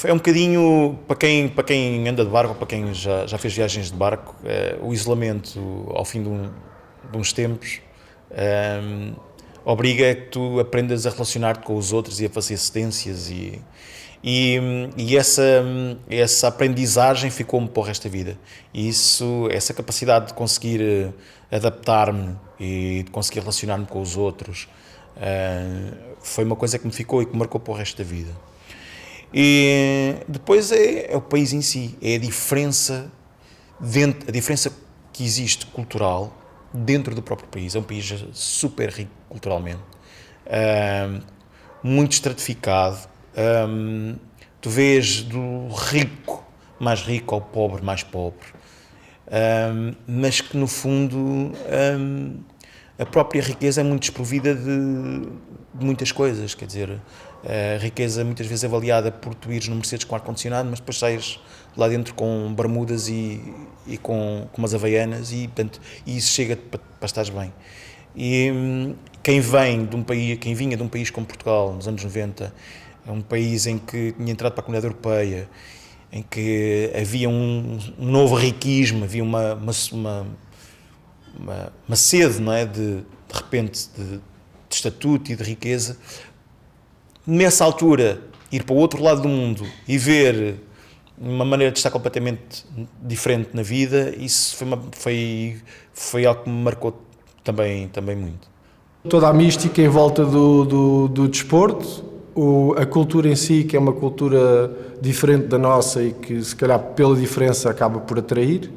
é um bocadinho, para quem anda de barco, para quem já fez viagens de barco, o isolamento ao fim de uns tempos obriga a que tu aprendas a relacionar-te com os outros e a fazer cedências e essa aprendizagem ficou-me para o resto da vida. E essa capacidade de conseguir adaptar-me e de conseguir relacionar-me com os outros foi uma coisa que me ficou e que me marcou para o resto da vida. E depois é o país em si, é a diferença que existe cultural dentro do próprio país. É um país super rico culturalmente, muito estratificado. Tu vês do rico mais rico ao pobre mais pobre, mas que no fundo a própria riqueza é muito desprovida de muitas coisas. Quer dizer, a riqueza muitas vezes é avaliada por tu ires no Mercedes com ar-condicionado, mas depois sais lá dentro com bermudas e com umas havaianas e, portanto, isso chega para estares bem. E quem vinha de um país como Portugal nos anos 90, é um país em que tinha entrado para a Comunidade Europeia, em que havia um novo riquismo, havia uma sede, não é, de repente de estatuto e de riqueza. Nessa altura, ir para o outro lado do mundo e ver uma maneira de estar completamente diferente na vida, isso foi algo que me marcou também muito. Toda a mística em volta do desporto, a cultura em si, que é uma cultura diferente da nossa e que se calhar pela diferença acaba por atrair,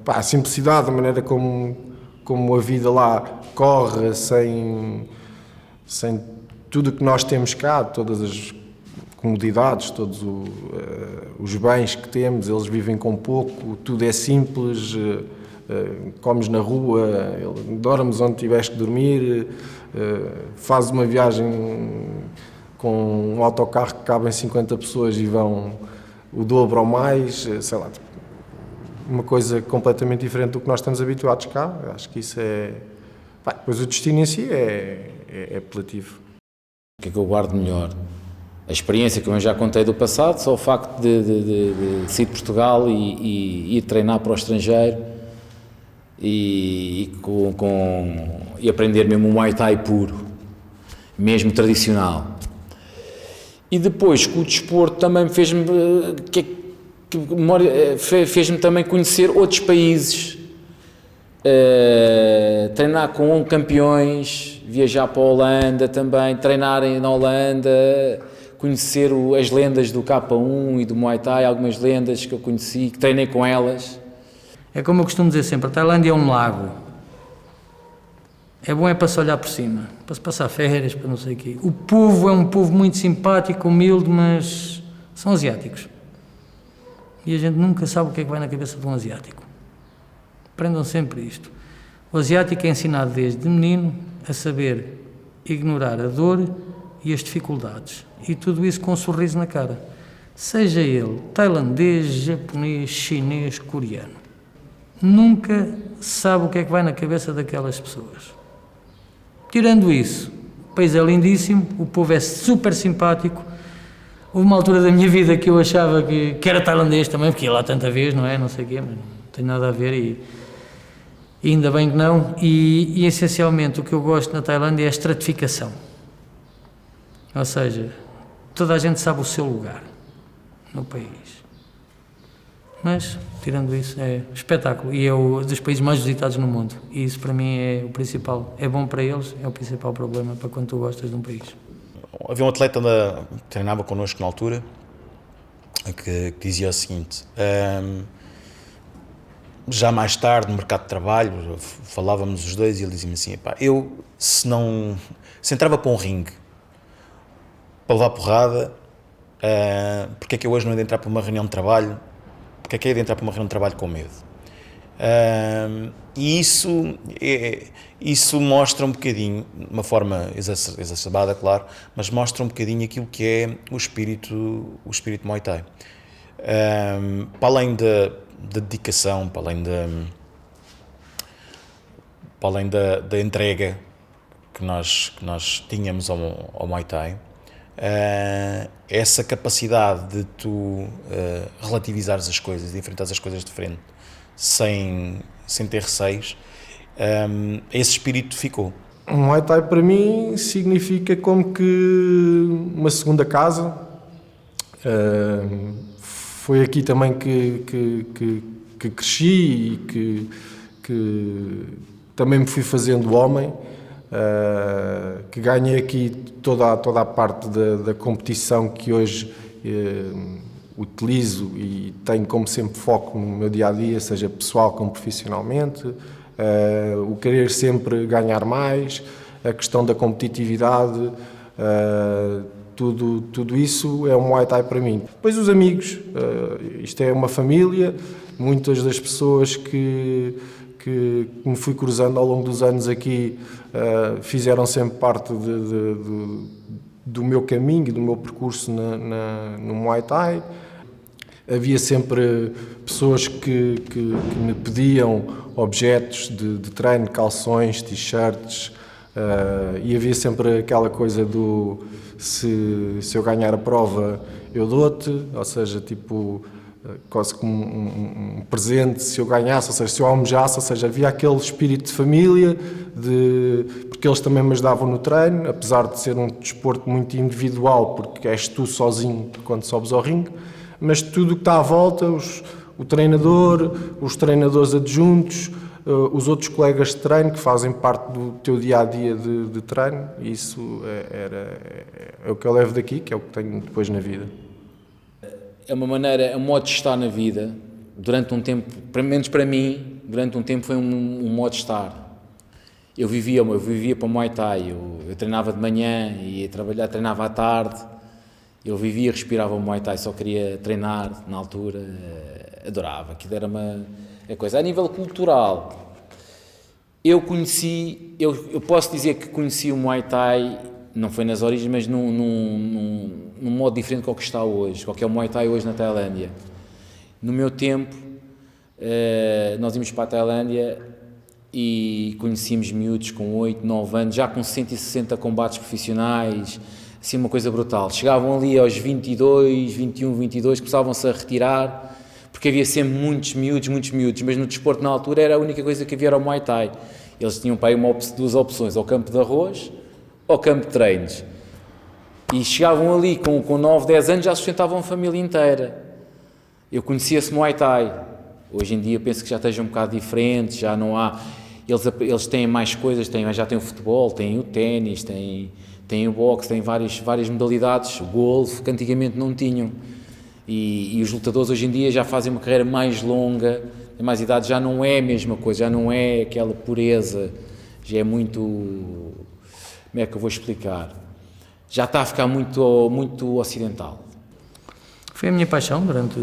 a simplicidade, a maneira como a vida lá corre sem tudo o que nós temos cá, todas as comodidades, todos os bens que temos, eles vivem com pouco, tudo é simples, comes na rua, dormes onde tiveres que dormir, fazes uma viagem com um autocarro que cabem 50 pessoas e vão o dobro ou mais, sei lá, uma coisa completamente diferente do que nós estamos habituados cá. Acho que isso é... Pois o destino em si é apelativo. O que é que eu guardo melhor? A experiência que eu já contei do passado, só o facto de sair de Portugal e ir treinar para o estrangeiro e aprender mesmo um Muay Thai puro, mesmo tradicional. E depois que o desporto também fez-me também conhecer outros países, treinar com campeões, viajar para a Holanda também, treinar na Holanda, conhecer as lendas do K1 e do Muay Thai, algumas lendas que eu conheci, que treinei com elas. É como eu costumo dizer sempre, a Tailândia é um lago. É bom para se olhar por cima, para se passar férias, para não sei o quê. O povo é um povo muito simpático, humilde, mas são asiáticos. E a gente nunca sabe o que é que vai na cabeça de um asiático. Aprendam sempre isto. O asiático é ensinado desde menino a saber ignorar a dor e as dificuldades. E tudo isso com um sorriso na cara. Seja ele tailandês, japonês, chinês, coreano. Nunca sabe o que é que vai na cabeça daquelas pessoas. Tirando isso, o país é lindíssimo, o povo é super simpático. Houve uma altura da minha vida que eu achava que era tailandês também, porque ia lá tanta vez, não é? Não sei o quê, mas não tem nada a ver e ainda bem que não. E essencialmente o que eu gosto na Tailândia é a estratificação. Ou seja, toda a gente sabe o seu lugar no país. Mas, tirando isso, é espetáculo e é um dos países mais visitados no mundo. E isso para mim é o principal. É bom para eles, é o principal problema para quando tu gostas de um país. Havia um atleta que treinava connosco na altura que dizia o seguinte: já mais tarde no mercado de trabalho falávamos os dois e ele dizia-me assim, eu se entrava para um ringue para levar porrada, porque é que eu hoje não ia de entrar para uma reunião de trabalho, porque é que eu ia de entrar para uma reunião de trabalho com medo? E isso mostra um bocadinho, de uma forma exacerbada, claro, mas mostra um bocadinho aquilo que é o espírito Muay Thai. Para além da dedicação, para além da entrega que nós tínhamos ao Muay Thai, essa capacidade de tu relativizares as coisas, de enfrentares as coisas de frente, sem ter receios, esse espírito ficou. O Muay Thai para mim significa como que uma segunda casa. Foi aqui também que cresci e que também me fui fazendo homem, que ganhei aqui toda a parte da competição que hoje utilizo e tenho como sempre foco no meu dia-a-dia, seja pessoal como profissionalmente, o querer sempre ganhar mais, a questão da competitividade, tudo isso é um Muay Thai para mim. Depois os amigos, isto é uma família, muitas das pessoas que me fui cruzando ao longo dos anos aqui fizeram sempre parte do meu caminho, do meu percurso no Muay Thai. Havia sempre pessoas que me pediam objetos de treino, calções, t-shirts, e havia sempre aquela coisa do se eu ganhar a prova eu dou-te, ou seja, tipo quase como um presente se eu ganhasse, ou seja, se eu almejasse, ou seja, havia aquele espírito de família, porque eles também me ajudavam no treino, apesar de ser um desporto muito individual, porque és tu sozinho quando sobes ao ringue, mas tudo o que está à volta, o treinador, os treinadores adjuntos, os outros colegas de treino que fazem parte do teu dia-a-dia de treino, isso é o que eu levo daqui, que é o que tenho depois na vida. É uma maneira, é um modo de estar na vida. Durante um tempo, pelo menos para mim, durante um tempo foi um modo de estar. Eu vivia para o Muay Thai, eu treinava de manhã, ia trabalhar, treinava à tarde, eu vivia, respirava o Muay Thai, só queria treinar na altura, adorava, aquilo era uma coisa. A nível cultural, eu posso dizer que conheci o Muay Thai, não foi nas origens, mas num modo diferente do que está hoje, qual que é o Muay Thai hoje na Tailândia. No meu tempo, nós íamos para a Tailândia e conhecíamos miúdos com 8, 9 anos, já com 160 combates profissionais, assim uma coisa brutal. Chegavam ali aos 22, 21, 22, começavam-se a retirar, porque havia sempre muitos miúdos, mas no desporto na altura era a única coisa que havia era o Muay Thai. Eles tinham para aí duas opções, ou campo de arroz ou campo de treinos. E chegavam ali com 9, 10 anos, já sustentavam a família inteira. Eu conhecia-se Muay Thai. Hoje em dia penso que já esteja um bocado diferente, já não há... Eles têm mais coisas, já têm o futebol, têm o ténis, têm o boxe, têm várias modalidades, o golfe, que antigamente não tinham. E os lutadores hoje em dia já fazem uma carreira mais longa, têm mais idade, já não é a mesma coisa, já não é aquela pureza, já é muito... Como é que eu vou explicar? Já está a ficar muito, muito ocidental. Foi a minha paixão durante...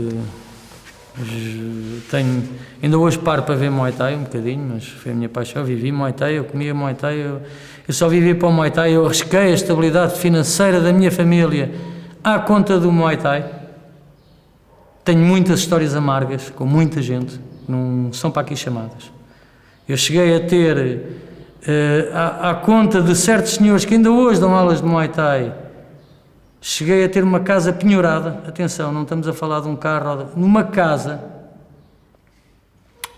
Ainda hoje paro para ver Muay Thai um bocadinho, mas foi a minha paixão. Eu vivi Muay Thai, eu comia Muay Thai, eu só vivi para o Muay Thai, eu arrisquei a estabilidade financeira da minha família à conta do Muay Thai. Tenho muitas histórias amargas com muita gente, não são para aqui chamadas. Eu cheguei a ter, à conta de certos senhores que ainda hoje dão aulas de Muay Thai, cheguei a ter uma casa penhorada. Atenção, não estamos a falar de um carro, numa casa.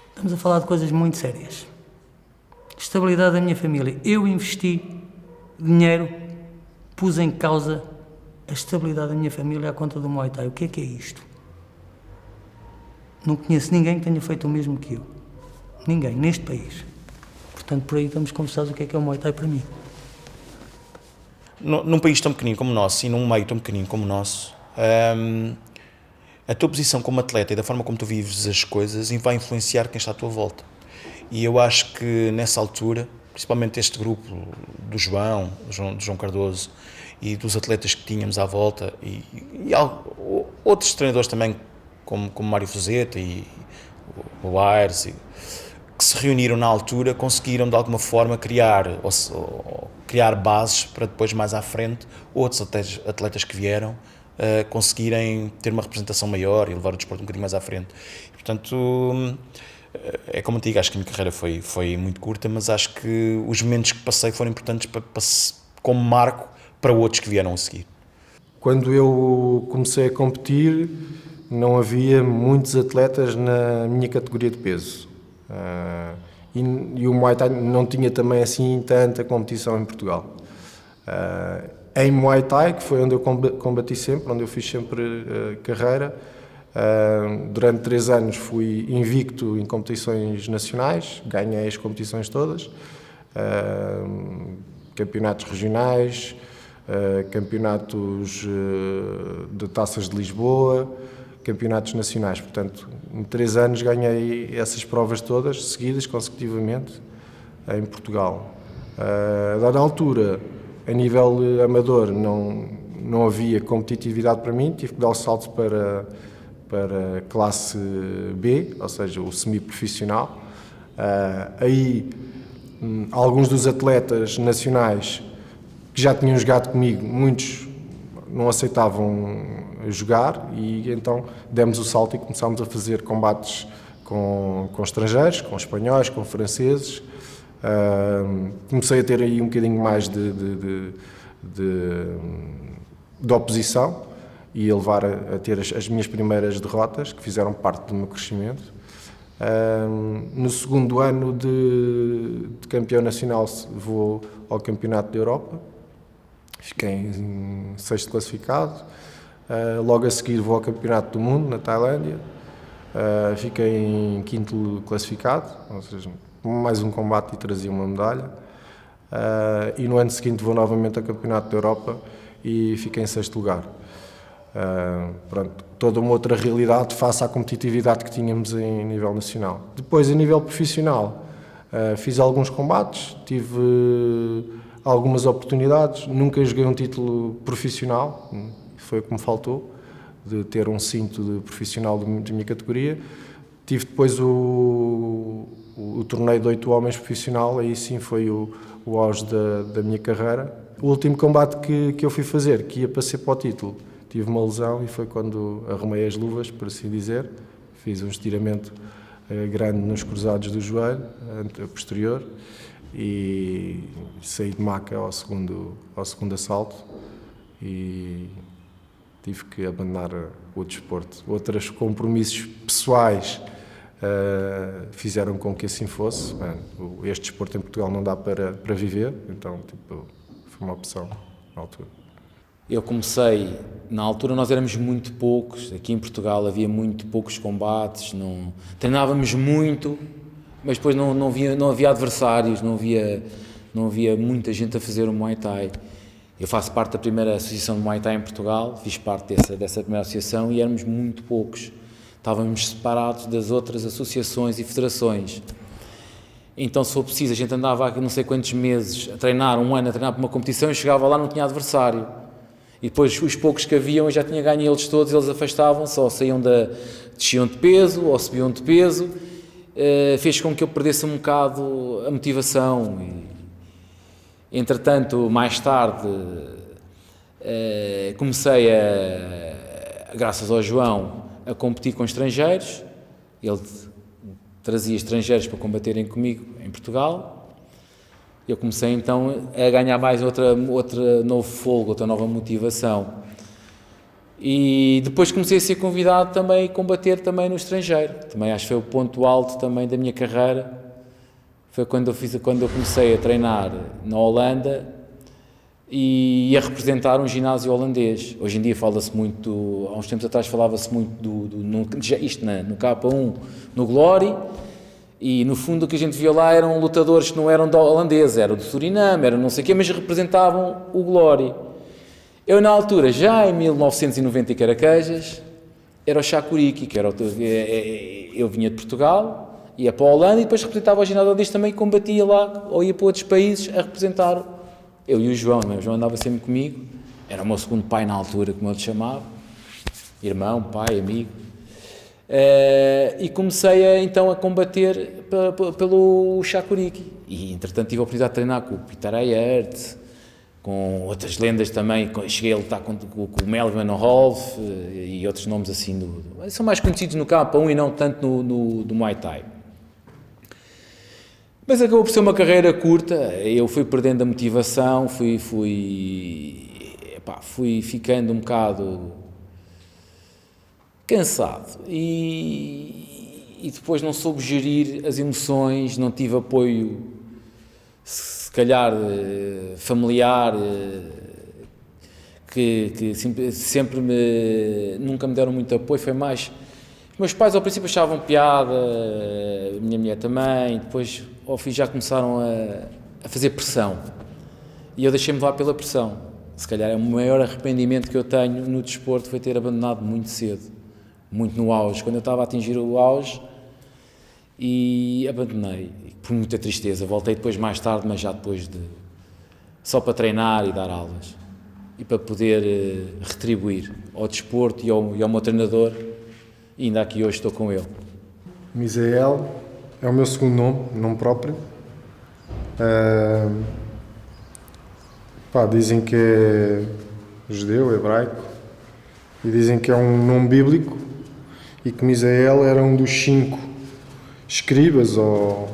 Estamos a falar de coisas muito sérias. Estabilidade da minha família. Eu investi dinheiro, pus em causa a estabilidade da minha família à conta do Muay Thai. O que é isto? Não conheço ninguém que tenha feito o mesmo que eu. Ninguém, neste país. Portanto, por aí estamos conversados o que é o Muay Thai para mim. Num país tão pequenino como o nosso e num meio tão pequenino como o nosso, a tua posição como atleta e da forma como tu vives as coisas vai influenciar quem está à tua volta. E eu acho que nessa altura, principalmente este grupo do João Cardoso e dos atletas que tínhamos à volta e outros treinadores também, como Mário Fuzeta e o Aires, que se reuniram na altura, conseguiram de alguma forma criar bases para depois mais à frente outros atletas que vieram conseguirem ter uma representação maior e levar o desporto um bocadinho mais à frente. Portanto, é como eu digo, acho que a minha carreira foi muito curta, mas acho que os momentos que passei foram importantes como marco para outros que vieram a seguir. Quando eu comecei a competir, não havia muitos atletas na minha categoria de peso. E o Muay Thai não tinha também assim tanta competição em Portugal. Em Muay Thai, que foi onde eu combati sempre, onde eu fiz sempre carreira, durante 3 anos fui invicto em competições nacionais, ganhei as competições todas, campeonatos regionais, campeonatos de taças de Lisboa, campeonatos nacionais. Portanto, em 3 anos ganhei essas provas todas, seguidas, consecutivamente, em Portugal. A dada altura, a nível amador, não havia competitividade para mim, tive que dar o salto para classe B, ou seja, o semi-profissional. Aí, alguns dos atletas nacionais que já tinham jogado comigo, muitos não aceitavam jogar e então demos o salto e começámos a fazer combates com estrangeiros, com espanhóis, com franceses. Comecei a ter aí um bocadinho mais de oposição e a levar a ter as minhas primeiras derrotas, que fizeram parte do meu crescimento. No segundo ano de campeão nacional vou ao Campeonato da Europa, fiquei em 6º classificado. Logo a seguir vou ao Campeonato do Mundo, na Tailândia, fiquei em 5º classificado, ou seja, mais um combate e trazia uma medalha. E no ano seguinte vou novamente ao Campeonato da Europa e fiquei em 6º lugar. Pronto, toda uma outra realidade face à competitividade que tínhamos em nível nacional. Depois, a nível profissional, fiz alguns combates, tive algumas oportunidades, nunca joguei um título profissional, foi o que me faltou, de ter um cinto de profissional da minha categoria. Tive depois o torneio de 8 homens profissional, aí sim foi o auge da minha carreira. O último combate que eu fui fazer, que ia para ser para o título, tive uma lesão e foi quando arrumei as luvas, por assim dizer. Fiz um estiramento grande nos cruzados do joelho, posterior, e saí de maca ao segundo assalto e tive que abandonar o desporto. Outros compromissos pessoais fizeram com que assim fosse. Este desporto em Portugal não dá para viver, então foi uma opção na altura. Eu comecei, na altura nós éramos muito poucos, aqui em Portugal havia muito poucos combates, treinávamos muito, mas depois não havia adversários, não havia muita gente a fazer o Muay Thai. Eu faço parte da primeira associação de Muay Thai em Portugal, fiz parte dessa primeira associação e éramos muito poucos. Estávamos separados das outras associações e federações. Então, se for preciso, a gente andava aqui não sei quantos meses a treinar, um ano a treinar para uma competição e chegava lá e não tinha adversário. E depois os poucos que haviam, eu já tinha ganho eles todos, eles afastavam-se, ou desciam de peso, ou subiam de peso. Fez com que eu perdesse um bocado a motivação. Entretanto, mais tarde, comecei graças ao João, a competir com estrangeiros. Ele trazia estrangeiros para combaterem comigo em Portugal. Eu comecei então a ganhar mais outra novo fogo, outra nova motivação. E depois comecei a ser convidado também a combater também no estrangeiro. Também acho que foi o ponto alto também da minha carreira. Foi quando eu comecei a treinar na Holanda e a representar um ginásio holandês. Hoje em dia fala-se muito, há uns tempos atrás falava-se muito no K1, no Glory, e no fundo o que a gente via lá eram lutadores que não eram da holandesa, eram do Suriname, eram não sei o quê, mas representavam o Glory. Eu na altura, já em 1990 e Caraquejas, era o Chacuriqui, eu vinha de Portugal, ia para a Holanda e depois representava o ginásio holandês também e combatia lá, ou ia para outros países a representar. Eu e o João andava sempre comigo, era o meu segundo pai na altura, como eu te chamava, irmão, pai, amigo. E comecei então a combater pelo Shakuriki. E entretanto tive a oportunidade de treinar com o Peter Aert, com outras lendas também. Cheguei a lutar com o Melvin Rolf e outros nomes assim. São mais conhecidos no K1 e não tanto no Muay Thai. Mas acabou por ser uma carreira curta. Eu fui perdendo a motivação, fui ficando um bocado cansado e depois não soube gerir as emoções, não tive apoio, se calhar familiar, que sempre nunca me deram muito apoio. Foi mais, meus pais ao princípio achavam piada, a minha mulher também, depois ao fim já começaram a fazer pressão e eu deixei-me levar pela pressão. Se calhar é o maior arrependimento que eu tenho no desporto, foi ter abandonado muito cedo, muito no auge, quando eu estava a atingir o auge, e abandonei, por muita tristeza. Voltei depois mais tarde, mas já depois só para treinar e dar aulas, e para poder retribuir ao desporto e ao meu treinador, e ainda aqui hoje estou com ele. Misael é o meu segundo nome próprio. Dizem que é judeu, hebraico, e dizem que é um nome bíblico, e que Misael era um dos 5 escribas, ou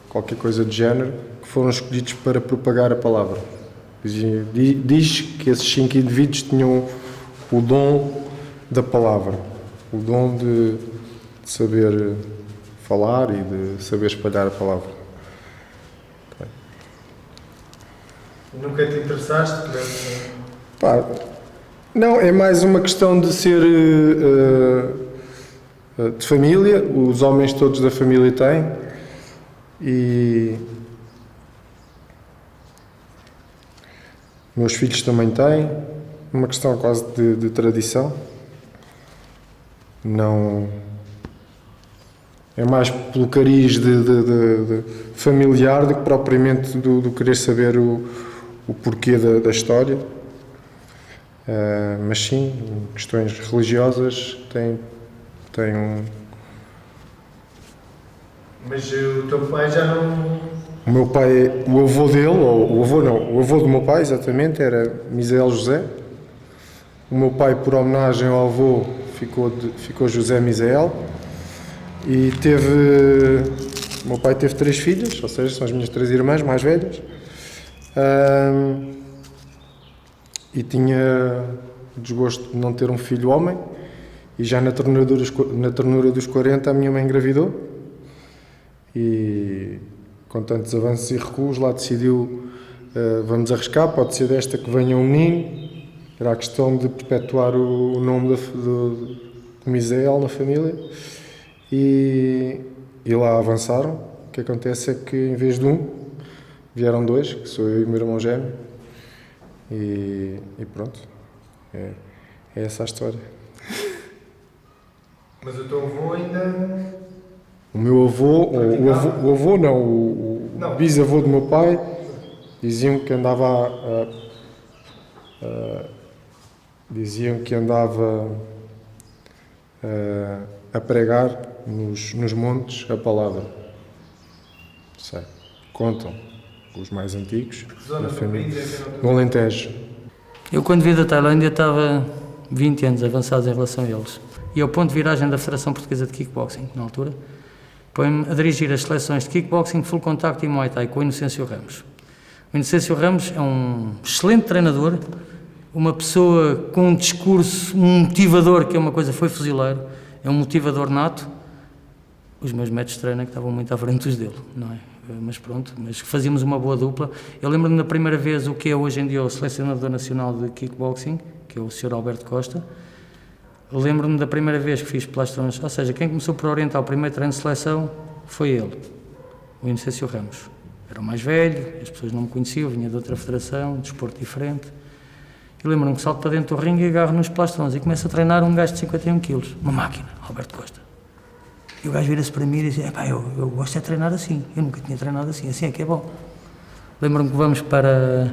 qualquer coisa de género, que foram escolhidos para propagar a palavra. Diz que esses 5 indivíduos tinham o dom da palavra, o dom de saber falar e de saber espalhar a palavra. Nunca te interessaste? Não, é mais uma questão de ser de família. Os homens todos da família têm, e meus filhos também têm. Uma questão quase de tradição. Não é mais pelo cariz de familiar do que propriamente do querer saber o porquê da história. Mas sim, questões religiosas têm um... Mas o teu pai já não... O meu pai, o avô dele, ou o avô do meu pai, exatamente, era Misael José. O meu pai, por homenagem ao avô, ficou José Misael. E o meu pai teve 3 filhas, ou seja, são as minhas 3 irmãs mais velhas. E tinha o desgosto de não ter um filho homem, e já na ternura dos 40 a minha mãe engravidou, e com tantos avanços e recuos lá decidiu, vamos arriscar, pode ser desta que venha um menino. Era a questão de perpetuar o nome de Misael na família, e lá avançaram. O que acontece é que em vez de vieram 2, que sou eu e o meu irmão gêmeo, e pronto, é essa a história. Mas o teu avô ainda... O meu avô, o bisavô do meu pai, diziam que andava a pregar nos montes a palavra. Sei, contam os mais antigos da família, no Alentejo. Eu, quando vim da Tailândia, estava 20 anos avançados em relação a eles. E ao ponto de viragem da Federação Portuguesa de Kickboxing, na altura, põe-me a dirigir as seleções de kickboxing, full contact e Muay Thai com o Inocêncio Ramos. O Inocêncio Ramos é um excelente treinador, uma pessoa com um discurso, um motivador, que é uma coisa, foi fuzileiro, é um motivador nato. Os meus métodos de treino que estavam muito à frente dos dele, não é? Mas pronto, mas fazíamos uma boa dupla. Eu lembro-me da primeira vez o que é hoje em dia o selecionador nacional de kickboxing, que é o Sr. Alberto Costa. Lembro-me da primeira vez que fiz plastrões, ou seja, quem começou por orientar o primeiro treino de seleção foi ele, o Inocêncio Ramos. Era o mais velho, as pessoas não me conheciam, vinha de outra federação, de desporto diferente. Eu lembro-me que salto para dentro do ringue e agarro nos plastrões e começo a treinar um gajo de 51 quilos, uma máquina, Alberto Costa. E o gajo vira-se para mim e diz, eu gosto de treinar assim, eu nunca tinha treinado assim é que é bom. Lembro-me que vamos para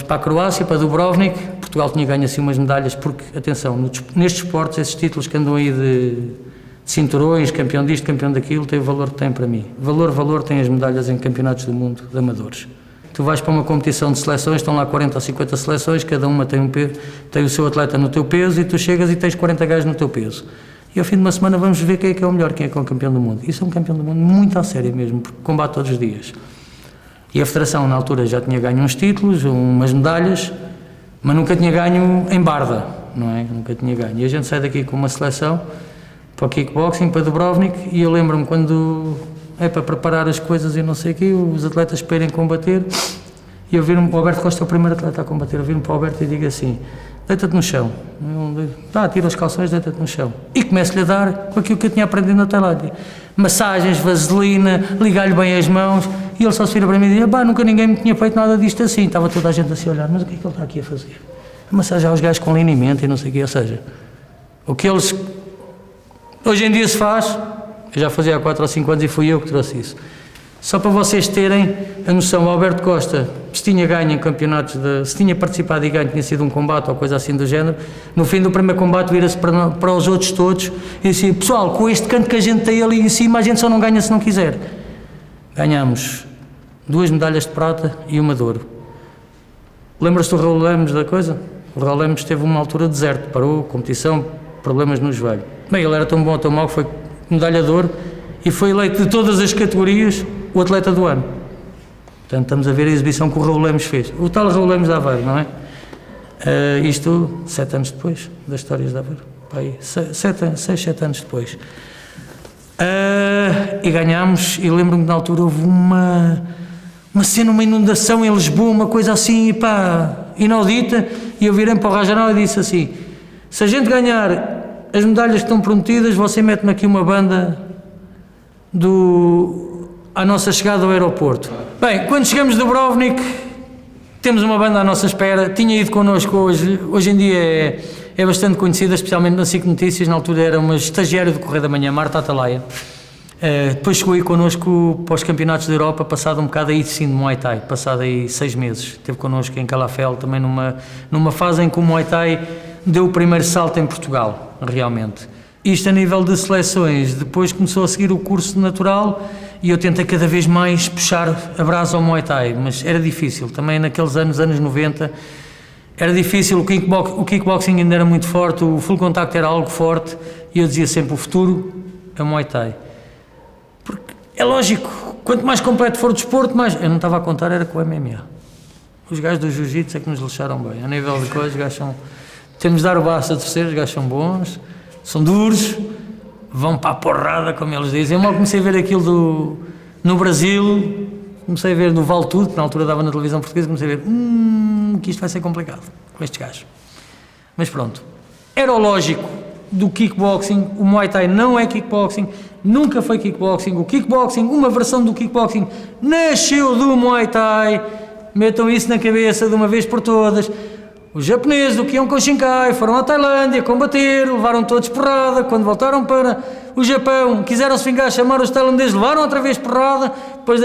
a Croácia, para Dubrovnik, Portugal tinha ganho assim umas medalhas, porque, atenção, nestes esportes, esses títulos que andam aí de cinturões, campeão disto, campeão daquilo, tem o valor que tem para mim. Valor tem as medalhas em campeonatos do mundo de amadores. Tu vais para uma competição de seleções, estão lá 40 ou 50 seleções, cada uma tem o seu atleta no teu peso, e tu chegas e tens 40 gajos no teu peso. E ao fim de uma semana vamos ver quem é o melhor, quem é que é o campeão do mundo. Isso é um campeão do mundo muito a sério mesmo, porque combate todos os dias. E a Federação, na altura, já tinha ganho uns títulos, umas medalhas, mas nunca tinha ganho em Barda, não é? Nunca tinha ganho. E a gente sai daqui com uma seleção para o kickboxing, para Dubrovnik, e eu lembro-me quando é para preparar as coisas e não sei o quê, os atletas para irem combater, e eu viro-me, o Alberto Costa é o primeiro atleta a combater, eu viro-me para o Alberto e digo assim: deita-te no chão. Tira os calções, deita-te no chão. E começo-lhe a dar com aquilo que eu tinha aprendido na Tailândia. Massagens, vaselina, ligar-lhe bem as mãos, e ele só se vira para mim e diz: nunca ninguém me tinha feito nada disto assim. Estava toda a gente assim a olhar, mas o que é que ele está aqui a fazer? A massajar os gajos com linimento e não sei o quê, ou seja, o que eles hoje em dia se faz, eu já fazia há 4 ou 5 anos e fui eu que trouxe isso. Só para vocês terem a noção, o Alberto Costa, se tinha ganho em campeonatos, se tinha participado e ganho, tinha sido um combate ou coisa assim do género, no fim do primeiro combate vira-se para os outros todos e disse: pessoal, com este canto que a gente tem ali em cima, a gente só não ganha se não quiser. Ganhámos 2 medalhas de prata e 1 de ouro. Lembras-te do Raul Lemos da coisa? O Raul Lemos teve uma altura deserto, parou, competição, problemas no joelho. Bem, ele era tão bom, tão mau, que foi medalha de ouro e foi eleito de todas as categorias o atleta do ano. Portanto, estamos a ver a exibição que o Raul Lemos fez. O tal Raul Lemos da Aveiro, não é? Isto 7 anos depois das histórias da Aveiro. 6, 7 anos depois. E ganhámos, e lembro-me que na altura houve uma cena, uma inundação em Lisboa, uma coisa assim, inaudita, e eu virei para o Rajanal e disse assim: se a gente ganhar as medalhas que estão prometidas, você mete-me aqui uma banda à nossa chegada ao aeroporto. Bem, quando chegamos de Dubrovnik, temos uma banda à nossa espera, tinha ido connosco hoje em dia é bastante conhecida, especialmente na SIC Notícias, na altura era uma estagiária do Correio da Manhã, Marta Atalaia. Depois chegou aí connosco para os campeonatos da Europa, passado um bocado aí sim de Muay Thai, passado aí 6 meses. Esteve connosco em Calafell, também numa fase em que o Muay Thai deu o primeiro salto em Portugal, realmente. Isto a nível de seleções, depois começou a seguir o curso natural e eu tentei cada vez mais puxar a brasa ao Muay Thai, mas era difícil, também naqueles anos 90, era difícil, o kickboxing ainda era muito forte, o full contact era algo forte e eu dizia sempre: o futuro é o Muay Thai. Porque é lógico, quanto mais completo for o desporto, mais... Eu não estava a contar, era com o MMA. Os gajos do jiu-jitsu é que nos lixaram bem, a nível de coisas, os gajos são... Temos de dar o braço a terceiro, os gajos são bons, são duros, vão para a porrada, como eles dizem. Eu mal comecei a ver aquilo no Brasil, comecei a ver no Vale Tudo, que na altura dava na televisão portuguesa, comecei a ver que isto vai ser complicado com estes gajos. Mas pronto, era o lógico do kickboxing. O Muay Thai não é kickboxing, nunca foi kickboxing. O kickboxing, uma versão do kickboxing, nasceu do Muay Thai. Metam isso na cabeça de uma vez por todas. Os japoneses do Kyokushinkai Shinkai foram à Tailândia combater, levaram todos porrada. Quando voltaram para o Japão, quiseram se vingar, chamaram os tailandeses, levaram outra vez porrada. Depois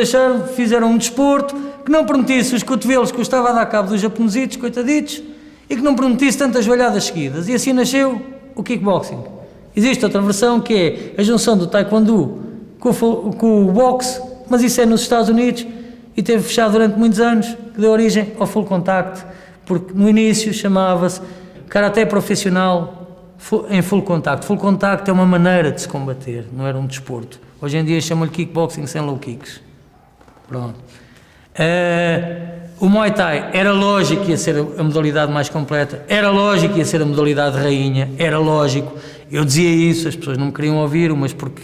fizeram um desporto que não permitisse os cotovelos, que estava a dar cabo dos japonesitos, coitaditos, e que não permitisse tantas joelhadas seguidas. E assim nasceu o kickboxing. Existe outra versão que é a junção do taekwondo com o boxe, mas isso é nos Estados Unidos e teve fechado durante muitos anos, que deu origem ao full contact, porque no início chamava-se karaté profissional em full contact. Full contact é uma maneira de se combater, não era um desporto. Hoje em dia chamam-lhe kickboxing sem low kicks. Pronto. O Muay Thai era lógico que ia ser a modalidade mais completa, era lógico que ia ser a modalidade rainha, era lógico. Eu dizia isso, as pessoas não me queriam ouvir, umas porque,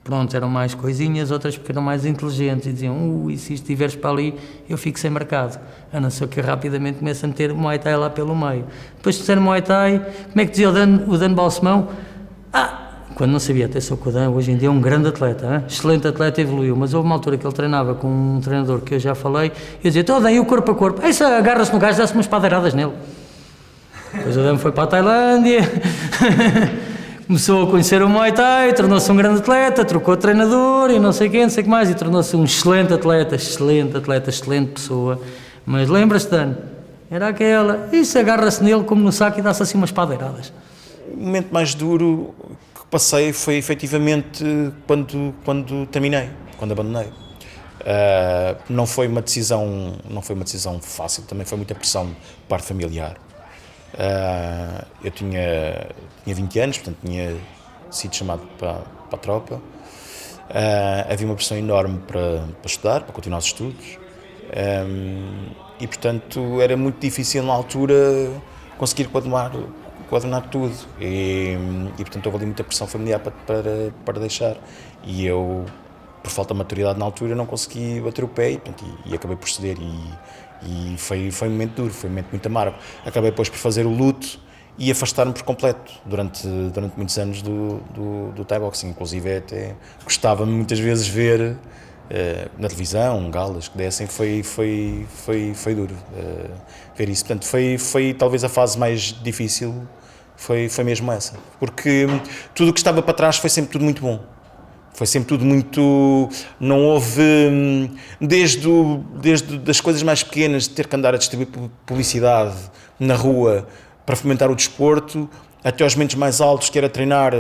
pronto, eram mais coisinhas, outras porque eram mais inteligentes e diziam: e se estiveres para ali, eu fico sem mercado. A não ser que eu rapidamente comece a meter o Muay Thai lá pelo meio. Depois de ser Muay Thai, como é que dizia o Dan Balsemão? Quando não sabia, até sou com o Dan, hoje em dia é um grande atleta, hein? Excelente atleta, evoluiu, mas houve uma altura que ele treinava com um treinador que eu já falei, e eu dizia: então Dan, e o corpo a corpo? Isso agarra-se no gajo, dá-se umas padeiradas nele. Depois o Dan foi para a Tailândia, começou a conhecer o Muay Thai, tornou-se um grande atleta, trocou de treinador e não sei quem, não sei o que mais, e tornou-se um excelente atleta, excelente pessoa. Mas lembras-te, Dan, Era aquela, isso agarra-se nele como no saco e dá-se assim umas padeiradas. O momento mais duro que passei foi efetivamente quando terminei, quando abandonei. Não foi uma decisão fácil, também foi muita pressão de parte familiar. Eu tinha 20 anos, portanto tinha sido chamado para a tropa. Havia uma pressão enorme para estudar, para continuar os estudos. E portanto era muito difícil na altura conseguir coordenar tudo. E portanto houve ali muita pressão familiar para deixar. E eu, por falta de maturidade na altura, não consegui bater o pé e acabei por ceder. E foi um momento duro, foi um momento muito amargo. Acabei depois por fazer o luto e afastar-me por completo durante muitos anos do Thai boxing. Inclusive até gostava muitas vezes ver na televisão, galas que dessem, foi duro ver isso. Portanto, foi talvez a fase mais difícil, foi mesmo essa. Porque tudo o que estava para trás foi sempre tudo muito bom. Foi sempre tudo muito... Não houve... Desde das coisas mais pequenas, de ter que andar a distribuir publicidade na rua para fomentar o desporto, até aos momentos mais altos, que era treinar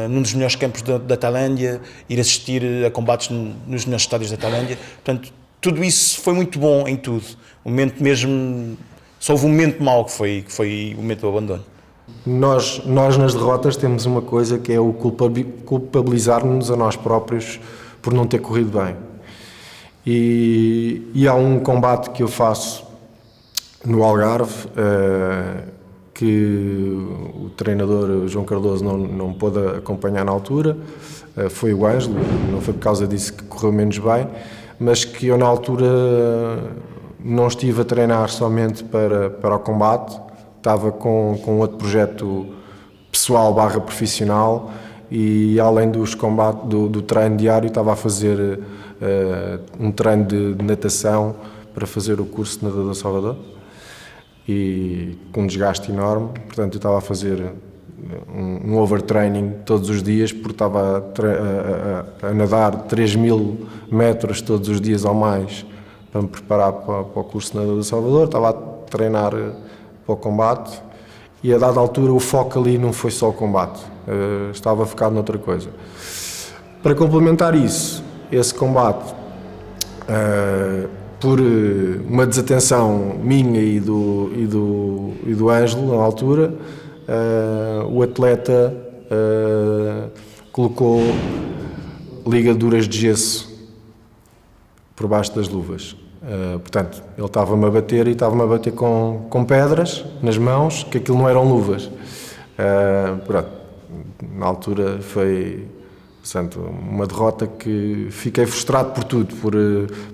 num dos melhores campos da Tailândia, ir assistir a combates nos melhores estádios da Tailândia. Portanto, tudo isso foi muito bom em tudo. O momento mesmo... Só houve um momento mau, que foi o momento do abandono. Nós nas derrotas temos uma coisa que é o culpabilizar-nos a nós próprios por não ter corrido bem. E há um combate que eu faço no Algarve, que o treinador João Cardoso não pôde acompanhar na altura, foi o Ângelo, não foi por causa disso que correu menos bem, mas que eu na altura não estive a treinar somente para o combate, estava com outro projeto pessoal / profissional e além dos combates, do treino diário, estava a fazer um treino de natação para fazer o curso de nadador Salvador e com um desgaste enorme, portanto eu estava a fazer um overtraining todos os dias porque estava a nadar 3.000 metros todos os dias ou mais para me preparar para o curso de nadador Salvador, estava a treinar para o combate e a dada altura o foco ali não foi só o combate, estava focado noutra coisa. Para complementar isso, esse combate, por uma desatenção minha e do Ângelo na altura, o atleta colocou ligaduras de gesso por baixo das luvas. Portanto, ele estava-me a bater e estava-me a bater com pedras nas mãos, que aquilo não eram luvas. Pronto, na altura foi, portanto, uma derrota que fiquei frustrado por tudo,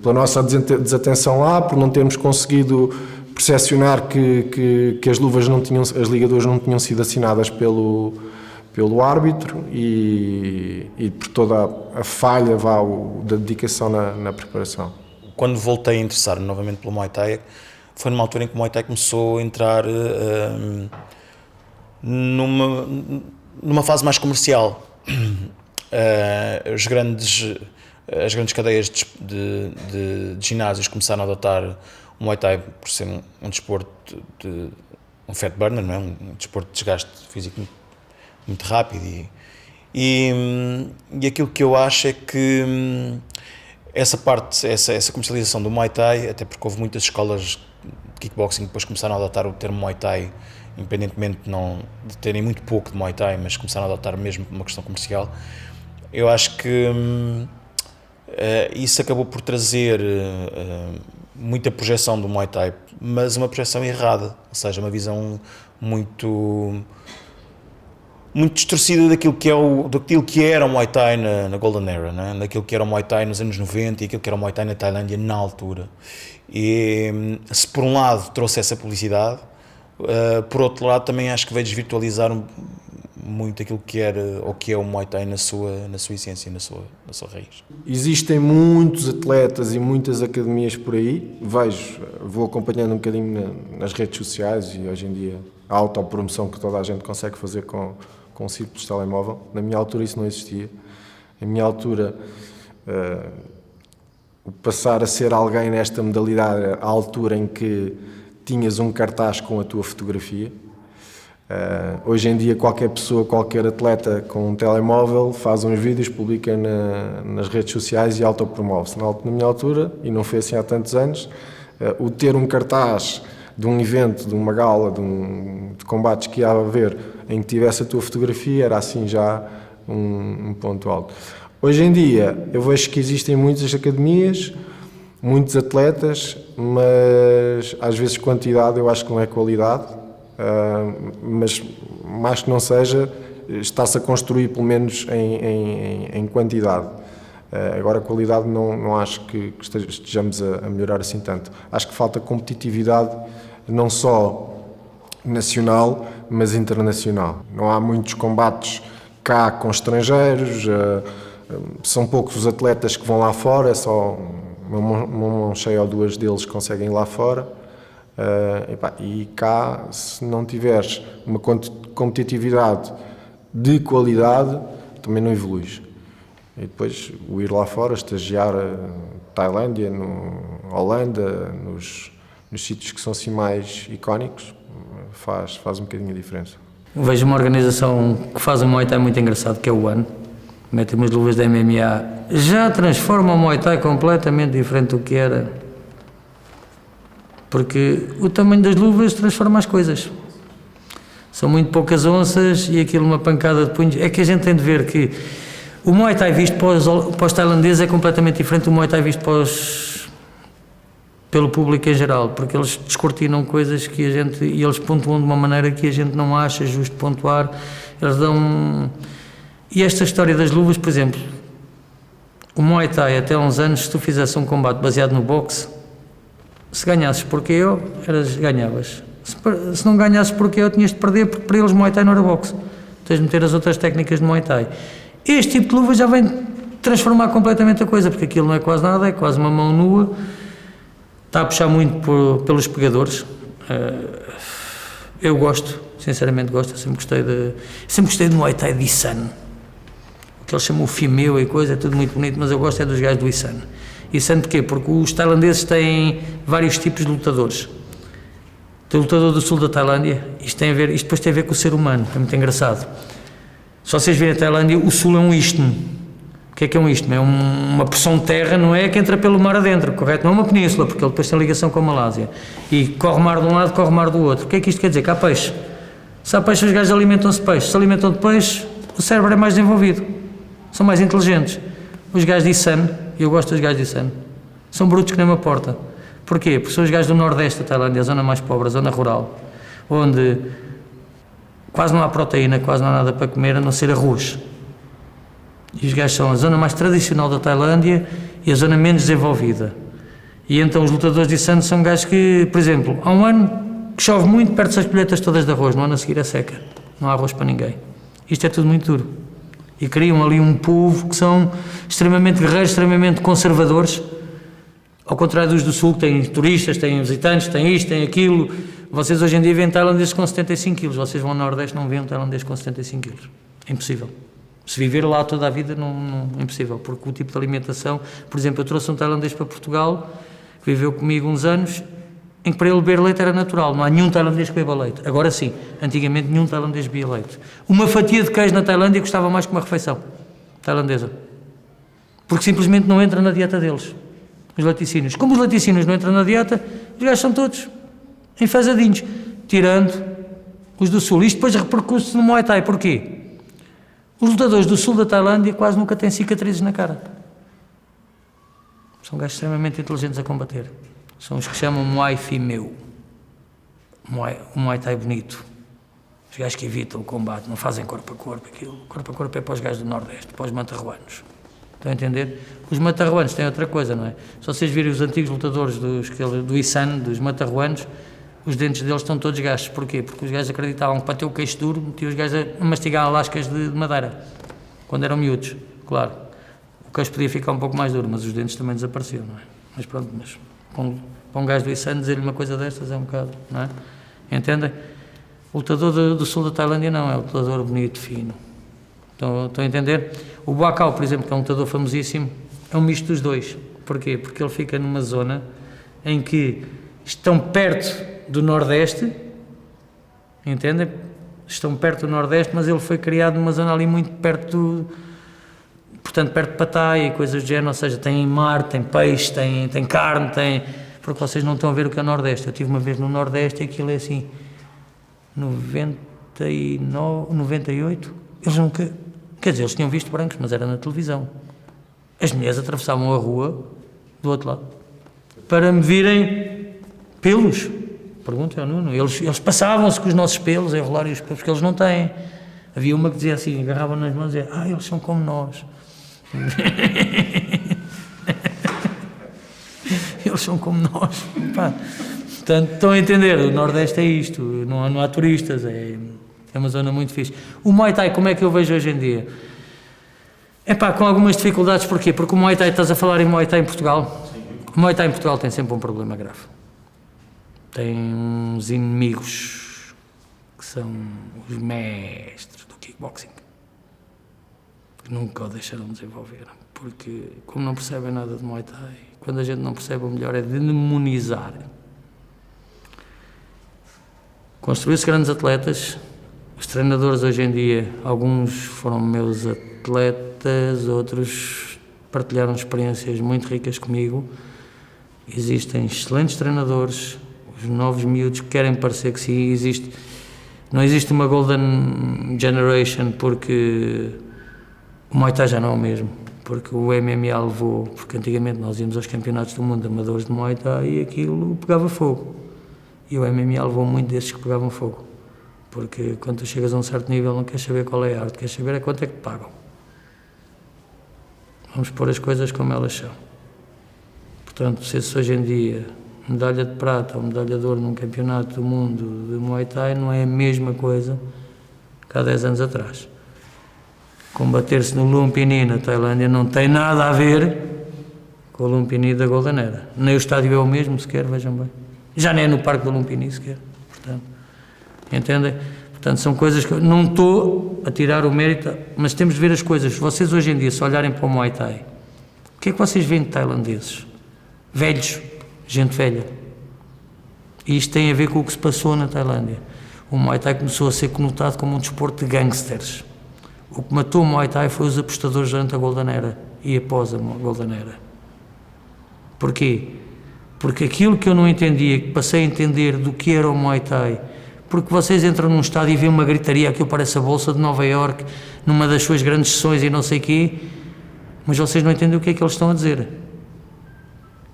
pela nossa desatenção lá, por não termos conseguido percepcionar que as luvas não tinham, as ligaduras não tinham sido assinadas pelo árbitro e por toda a falha da dedicação na preparação. Quando voltei a interessar-me novamente pelo Muay Thai, foi numa altura em que o Muay Thai começou a entrar numa fase mais comercial. As grandes cadeias de ginásios começaram a adotar o Muay Thai por ser um desporto um fat burner, não é? Um desporto de desgaste físico muito rápido e aquilo que eu acho é que essa comercialização do Muay Thai, até porque houve muitas escolas de kickboxing que depois começaram a adotar o termo Muay Thai, independentemente de terem muito pouco de Muay Thai, mas começaram a adotar mesmo por uma questão comercial. Eu acho que isso acabou por trazer muita projeção do Muay Thai, mas uma projeção errada, ou seja, uma visão muito distorcida daquilo que era o Muay Thai na Golden Era, né? Daquilo que era o Muay Thai nos anos 90 e aquilo que era o Muay Thai na Tailândia na altura. E se por um lado trouxe essa publicidade, por outro lado também acho que veio desvirtualizar muito aquilo que era ou que é o Muay Thai na sua essência, na sua raiz. Existem muitos atletas e muitas academias por aí, vou acompanhando um bocadinho nas redes sociais e hoje em dia a autopromoção que toda a gente consegue fazer com um simples telemóvel. Na minha altura isso não existia. Na minha altura, o passar a ser alguém nesta modalidade, à altura em que tinhas um cartaz com a tua fotografia. Hoje em dia qualquer pessoa, qualquer atleta com um telemóvel faz uns vídeos, publica nas redes sociais e autopromove-se. Na minha altura, e não foi assim há tantos anos, o ter um cartaz de um evento, de uma gala, de combates que ia haver, em que tivesse a tua fotografia, era assim já um ponto alto. Hoje em dia eu vejo que existem muitas academias, muitos atletas, mas às vezes quantidade eu acho que não é qualidade. Mas mais que não seja, está-se a construir pelo menos em quantidade. Agora a qualidade não acho que estejamos a melhorar assim tanto. Acho que falta competitividade não só nacional, mas internacional. Não há muitos combates cá com estrangeiros, são poucos os atletas que vão lá fora, é só uma mão cheia ou duas deles conseguem ir lá fora. E cá, se não tiveres uma competitividade de qualidade, também não evoluís. E depois o ir lá fora, estagiar Tailândia, Holanda, nos sítios que são assim mais icónicos, faz um bocadinho a diferença. Vejo uma organização que faz um Muay Thai muito engraçado, que é o One. Metem umas luvas de MMA, já transforma o Muay Thai completamente diferente do que era. Porque o tamanho das luvas transforma as coisas. São muito poucas onças e aquilo uma pancada de punhos. É que a gente tem de ver que o Muay Thai visto para os tailandeses é completamente diferente do Muay Thai visto pelo público em geral, porque eles descortinam coisas que e eles pontuam de uma maneira que a gente não acha justo pontuar. Eles dão... E esta história das luvas, por exemplo, o Muay Thai até há uns anos, se tu fizesse um combate baseado no boxe, se ganhasses por KO, ganhavas. Se não ganhasses por KO, tinhas de perder, porque para eles Muay Thai não era boxe. Tens de meter as outras técnicas de Muay Thai. Este tipo de luva já vem transformar completamente a coisa, porque aquilo não é quase nada, é quase uma mão nua. Está a puxar muito pelos pegadores. Eu gosto, sinceramente gosto, eu sempre gostei de Muay Thai de Isan. O que eles chamam o Fimeu e coisa, é tudo muito bonito, mas eu gosto dos gajos do Isan. Isan porquê? Porque os tailandeses têm vários tipos de lutadores. Tem o lutador do sul da Tailândia, isto depois tem a ver com o ser humano, é muito engraçado. Se vocês virem a Tailândia, o sul é um istmo. O que é um istmo? É uma porção de terra, não é que entra pelo mar adentro, correto? Não é uma península, porque ele depois tem ligação com a Malásia. E corre mar de um lado, corre mar do outro. O que é que isto quer dizer? Que há peixe. Se há peixe, os gajos alimentam-se de peixe. Se alimentam de peixe, o cérebro é mais desenvolvido. São mais inteligentes. Os gajos de Isan, eu gosto dos gajos de Isan, são brutos que nem uma porta. Porquê? Porque são os gajos do nordeste da Tailândia, a zona mais pobre, a zona rural, onde quase não há proteína, quase não há nada para comer, a não ser arroz. E os gajos são a zona mais tradicional da Tailândia e a zona menos desenvolvida. E então os lutadores de Isan são gajos que, por exemplo, há um ano que chove muito, perde-se as colheitas todas de arroz, no ano a seguir é seca, não há arroz para ninguém. Isto é tudo muito duro. E criam ali um povo que são extremamente guerreiros, extremamente conservadores, ao contrário dos do Sul, que têm turistas, têm visitantes, têm isto, têm aquilo. Vocês hoje em dia veem tailandeses com 75 quilos, vocês vão ao Nordeste não veem um tailandês com 75 quilos. É impossível. Se viver lá toda a vida, não é impossível, porque o tipo de alimentação... Por exemplo, eu trouxe um tailandês para Portugal, que viveu comigo uns anos, em que para ele beber leite era natural, não há nenhum tailandês que beba leite. Agora sim, antigamente nenhum tailandês bebia leite. Uma fatia de queijo na Tailândia custava mais que uma refeição tailandesa, porque simplesmente não entra na dieta deles, os laticínios. Como os laticínios não entram na dieta, os gajos são todos enfesadinhos, tirando os do Sul. Isto depois repercute-se no Muay Thai, porquê? Os lutadores do sul da Tailândia quase nunca têm cicatrizes na cara. São gajos extremamente inteligentes a combater. São os que chamam Muay Fimeu. O Muay Thai bonito. Os gajos que evitam o combate, não fazem corpo a corpo. Aquilo, corpo a corpo é para os gajos do Nordeste, para os matarruanos. Estão a entender? Os matarruanos têm outra coisa, não é? Se vocês virem os antigos lutadores do Isan, dos matarruanos, os dentes deles estão todos gastos. Porquê? Porque os gajos acreditavam que para ter o queixo duro, metiam os gajos a mastigar lascas de madeira, quando eram miúdos, claro. O queixo podia ficar um pouco mais duro, mas os dentes também desapareciam, não é? Mas pronto, para um gajo do Isan dizer-lhe uma coisa destas é um bocado, não é? Entendem? O lutador do sul da Tailândia não, é o lutador bonito, fino. Estão a entender? O Buakaw, por exemplo, que é um lutador famosíssimo, é um misto dos dois. Porquê? Porque ele fica numa zona em que estão perto do Nordeste, entendem? Estão perto do Nordeste, mas ele foi criado numa zona ali muito perto portanto, perto de Pattaya e coisas do género, ou seja, tem mar, tem peixe, tem carne, porque vocês não estão a ver o que é o Nordeste. Eu estive uma vez no Nordeste e aquilo é assim, 99, 98, eles nunca, quer dizer, eles tinham visto brancos, mas era na televisão. As mulheres atravessavam a rua do outro lado para me virem pelos. Pergunta ao Nuno, eles passavam-se com os nossos pelos, a enrolar os pelos, porque eles não têm. Havia uma que dizia assim, agarravam nas mãos e dizia, eles são como nós. Eles são como nós. Pá. Portanto, estão a entender, o Nordeste é isto, não há turistas, é uma zona muito fixe. O Muay Thai, como é que eu vejo hoje em dia? Com algumas dificuldades, porquê? Porque o Muay Thai, estás a falar em Muay Thai em Portugal? Sim. O Muay Thai em Portugal tem sempre um problema grave. Tem uns inimigos que são os mestres do kickboxing, que nunca o deixaram desenvolver, porque como não percebem nada de Muay Thai, quando a gente não percebe, o melhor é demonizar. Construiu-se grandes atletas, os treinadores hoje em dia, alguns foram meus atletas, outros partilharam experiências muito ricas comigo. Existem excelentes treinadores, os novos miúdos que querem parecer que sim, não existe uma Golden Generation, porque o Muay Thai já não é o mesmo, porque o MMA levou, porque antigamente nós íamos aos campeonatos do mundo amadores de Muay Thai e aquilo pegava fogo, e o MMA levou muito desses que pegavam fogo, porque quando tu chegas a um certo nível não queres saber qual é a arte, queres saber quanto é que te pagam. Vamos pôr as coisas como elas são. Portanto, se hoje em dia medalha de prata ou medalha de ouro num campeonato do mundo de Muay Thai não é a mesma coisa que há 10 anos atrás. Combater-se no Lumpini na Tailândia não tem nada a ver com o Lumpini da Golden Era. Nem o estádio é o mesmo sequer, vejam bem. Já nem é no Parque do Lumpini sequer. Portanto, entendem? Portanto, são coisas que eu não estou a tirar o mérito, mas temos de ver as coisas. Vocês hoje em dia, se olharem para o Muay Thai, o que é que vocês veem de tailandeses? Velhos. Gente velha. E isto tem a ver com o que se passou na Tailândia. O Muay Thai começou a ser conotado como um desporto de gangsters. O que matou o Muay Thai foi os apostadores durante a Golden Era e após a Golden Era. Porquê? Porque aquilo que eu não entendia, que passei a entender do que era o Muay Thai, porque vocês entram num estádio e vêem uma gritaria, aquilo parece a Bolsa de Nova Iorque, numa das suas grandes sessões e não sei o quê, mas vocês não entendem o que é que eles estão a dizer.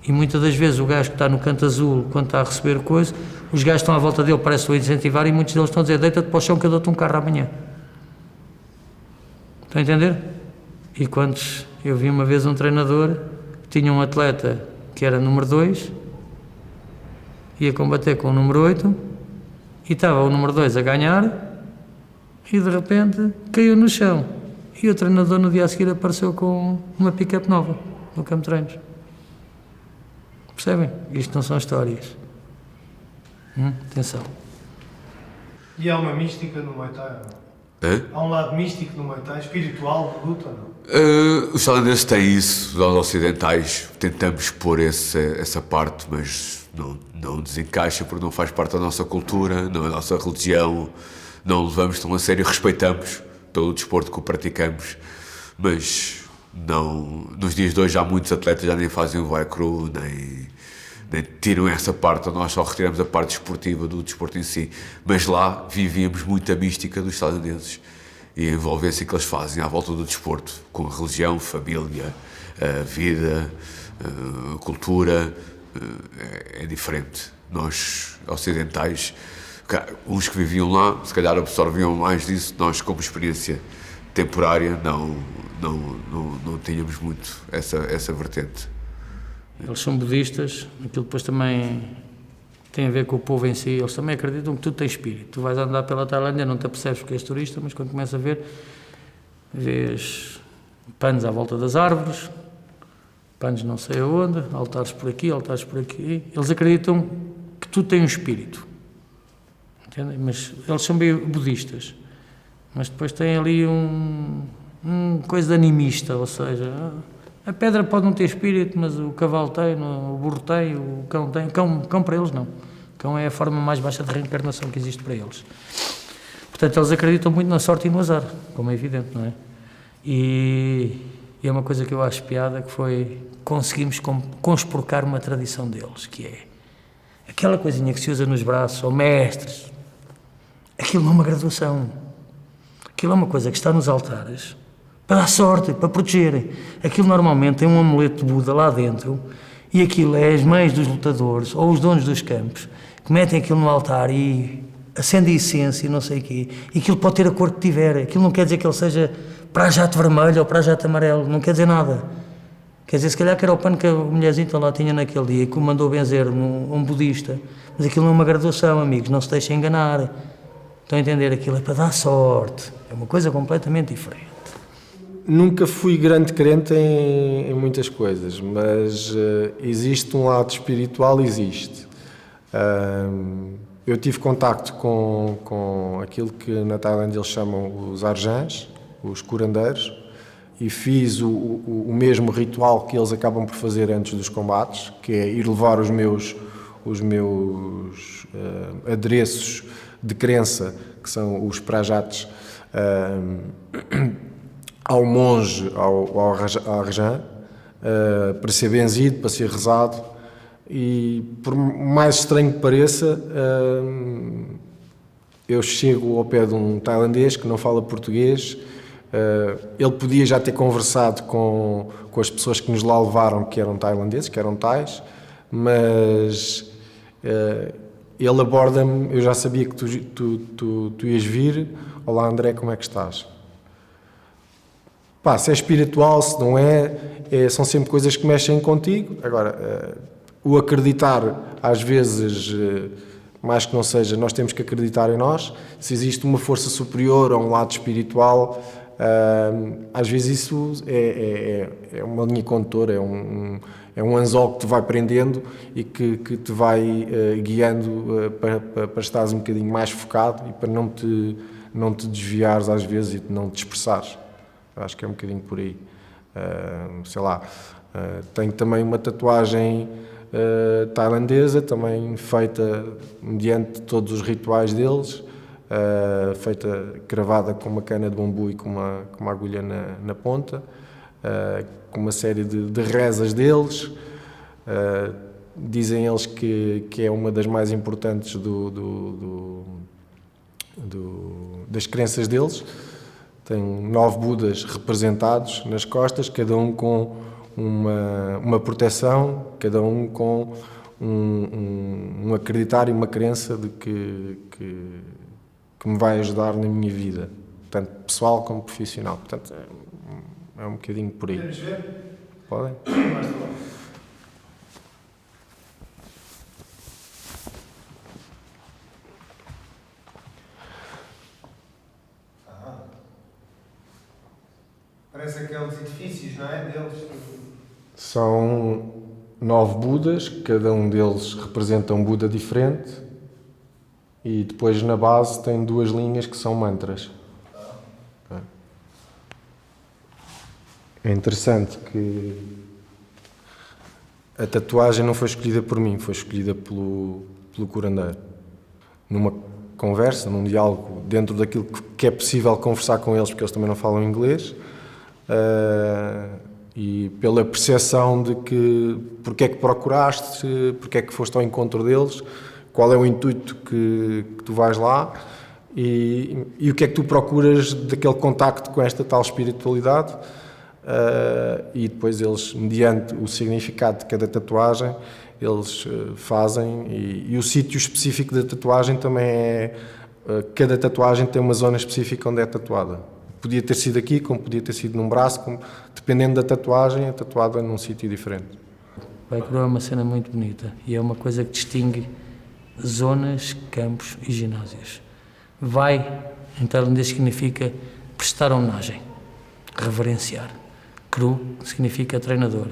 E muitas das vezes o gajo que está no canto azul, quando está a receber coisa, os gajos estão à volta dele, parece-o a incentivar, e muitos deles estão a dizer, deita-te para o chão que eu dou-te um carro amanhã. Estão a entender? E quantos, eu vi uma vez um treinador que tinha um atleta que era número 2, ia combater com o número 8, e estava o número 2 a ganhar, e de repente caiu no chão. E o treinador no dia a seguir apareceu com uma pick-up nova no campo de treinos. Percebem? Isto não são histórias. Atenção. E há uma mística no Muay Thai, não? Há um lado místico no Muay Thai, espiritual, de luta, não? Os tailandeses têm isso, nós ocidentais tentamos pôr essa parte, mas não desencaixa porque não faz parte da nossa cultura, não é a nossa religião, não levamos tão a sério, respeitamos todo o desporto que o praticamos, mas não, nos dias de hoje há muitos atletas já nem fazem o vai cru, nem tiram essa parte, nós só retiramos a parte esportiva do desporto em si, mas lá vivíamos muito a mística dos tailandeses e a envolvência que eles fazem à volta do desporto, com a religião, família, vida, cultura, é diferente. Nós, ocidentais, uns que viviam lá, se calhar absorviam mais disso, nós como experiência temporária não tínhamos muito essa vertente. Eles são budistas, aquilo depois também tem a ver com o povo em si, eles também acreditam que tudo tem espírito. Tu vais andar pela Tailândia, não te apercebes porque és turista, mas quando começas a ver, vês panos à volta das árvores, panos não sei aonde, altares por aqui, altares por aqui. Eles acreditam que tudo tem um espírito, entendem? Mas eles são bem budistas, mas depois têm ali coisa animista, ou seja, a pedra pode não ter espírito, mas o cavalo tem, o burro tem, o cão tem. Cão para eles não. cão é a forma mais baixa de reencarnação que existe para eles. Portanto, eles acreditam muito na sorte e no azar, como é evidente, não é? E é uma coisa que eu acho piada, que foi, conseguimos conspurcar uma tradição deles, que é aquela coisinha que se usa nos braços, ou mestres, aquilo não é uma graduação, aquilo é uma coisa que está nos altares, para dar sorte, para protegerem. Aquilo normalmente tem um amuleto de Buda lá dentro, e aquilo é as mães dos lutadores, ou os donos dos campos, que metem aquilo no altar e acendem essência e não sei o quê, e aquilo pode ter a cor que tiver, aquilo não quer dizer que ele seja para jato vermelho ou para jato amarelo, não quer dizer nada. Quer dizer, se calhar que era o pano que a mulherzinha lá tinha naquele dia, que o mandou benzer um budista, mas aquilo não é uma graduação, amigos, não se deixem enganar. Estão a entender? Aquilo é para dar sorte, é uma coisa completamente diferente. Nunca fui grande crente em muitas coisas, mas existe um lado espiritual, existe. Eu tive contacto com aquilo que na Tailândia eles chamam os arjãs, os curandeiros, e fiz o mesmo ritual que eles acabam por fazer antes dos combates, que é ir levar os meus adereços de crença, que são os prajates, ao monge, ao arjã, para ser benzido, para ser rezado. E por mais estranho que pareça, eu chego ao pé de um tailandês que não fala português. Ele podia já ter conversado com as pessoas que nos lá levaram, que eram tailandeses, que eram tais, mas ele aborda-me. Eu já sabia que tu ias vir. Olá, André, como é que estás? Pá, se é espiritual, se não é, são sempre coisas que mexem contigo. Agora, o acreditar, às vezes, mais que não seja, nós temos que acreditar em nós. Se existe uma força superior ou um lado espiritual, às vezes isso é uma linha condutora, é um anzol que te vai prendendo e que te vai guiando para estares um bocadinho mais focado e para não te desviares às vezes e não te dispersares. Acho que é um bocadinho por aí. Sei lá, tenho também uma tatuagem tailandesa, também feita mediante todos os rituais deles, feita cravada com uma cana de bambu e com uma agulha na ponta, com uma série de rezas deles. Dizem eles que é uma das mais importantes das crenças deles. Tem 9 Budas representados nas costas, cada um com uma proteção, cada um com um acreditar e uma crença de que me vai ajudar na minha vida, tanto pessoal como profissional. Portanto, é um bocadinho por aí. Podemos ver? Podem? Parece aqueles edifícios, não é? Deles. São 9 Budas, cada um deles representa um Buda diferente e depois na base tem 2 linhas que são mantras. É interessante que a tatuagem não foi escolhida por mim, foi escolhida pelo curandeiro. Numa conversa, num diálogo, dentro daquilo que é possível conversar com eles, porque eles também não falam inglês, e pela percepção de que porque é que procuraste, porque é que foste ao encontro deles, qual é o intuito que tu vais lá e o que é que tu procuras daquele contacto com esta tal espiritualidade, e depois eles, mediante o significado de cada tatuagem, eles fazem, e o sítio específico da tatuagem também é, cada tatuagem tem uma zona específica onde é tatuada. Podia ter sido aqui, como podia ter sido num braço, dependendo da tatuagem, é tatuada num sítio diferente. O Vai Cru é uma cena muito bonita e é uma coisa que distingue zonas, campos e ginásios. Vai, em tailandês, significa prestar homenagem, reverenciar. Cru significa treinador.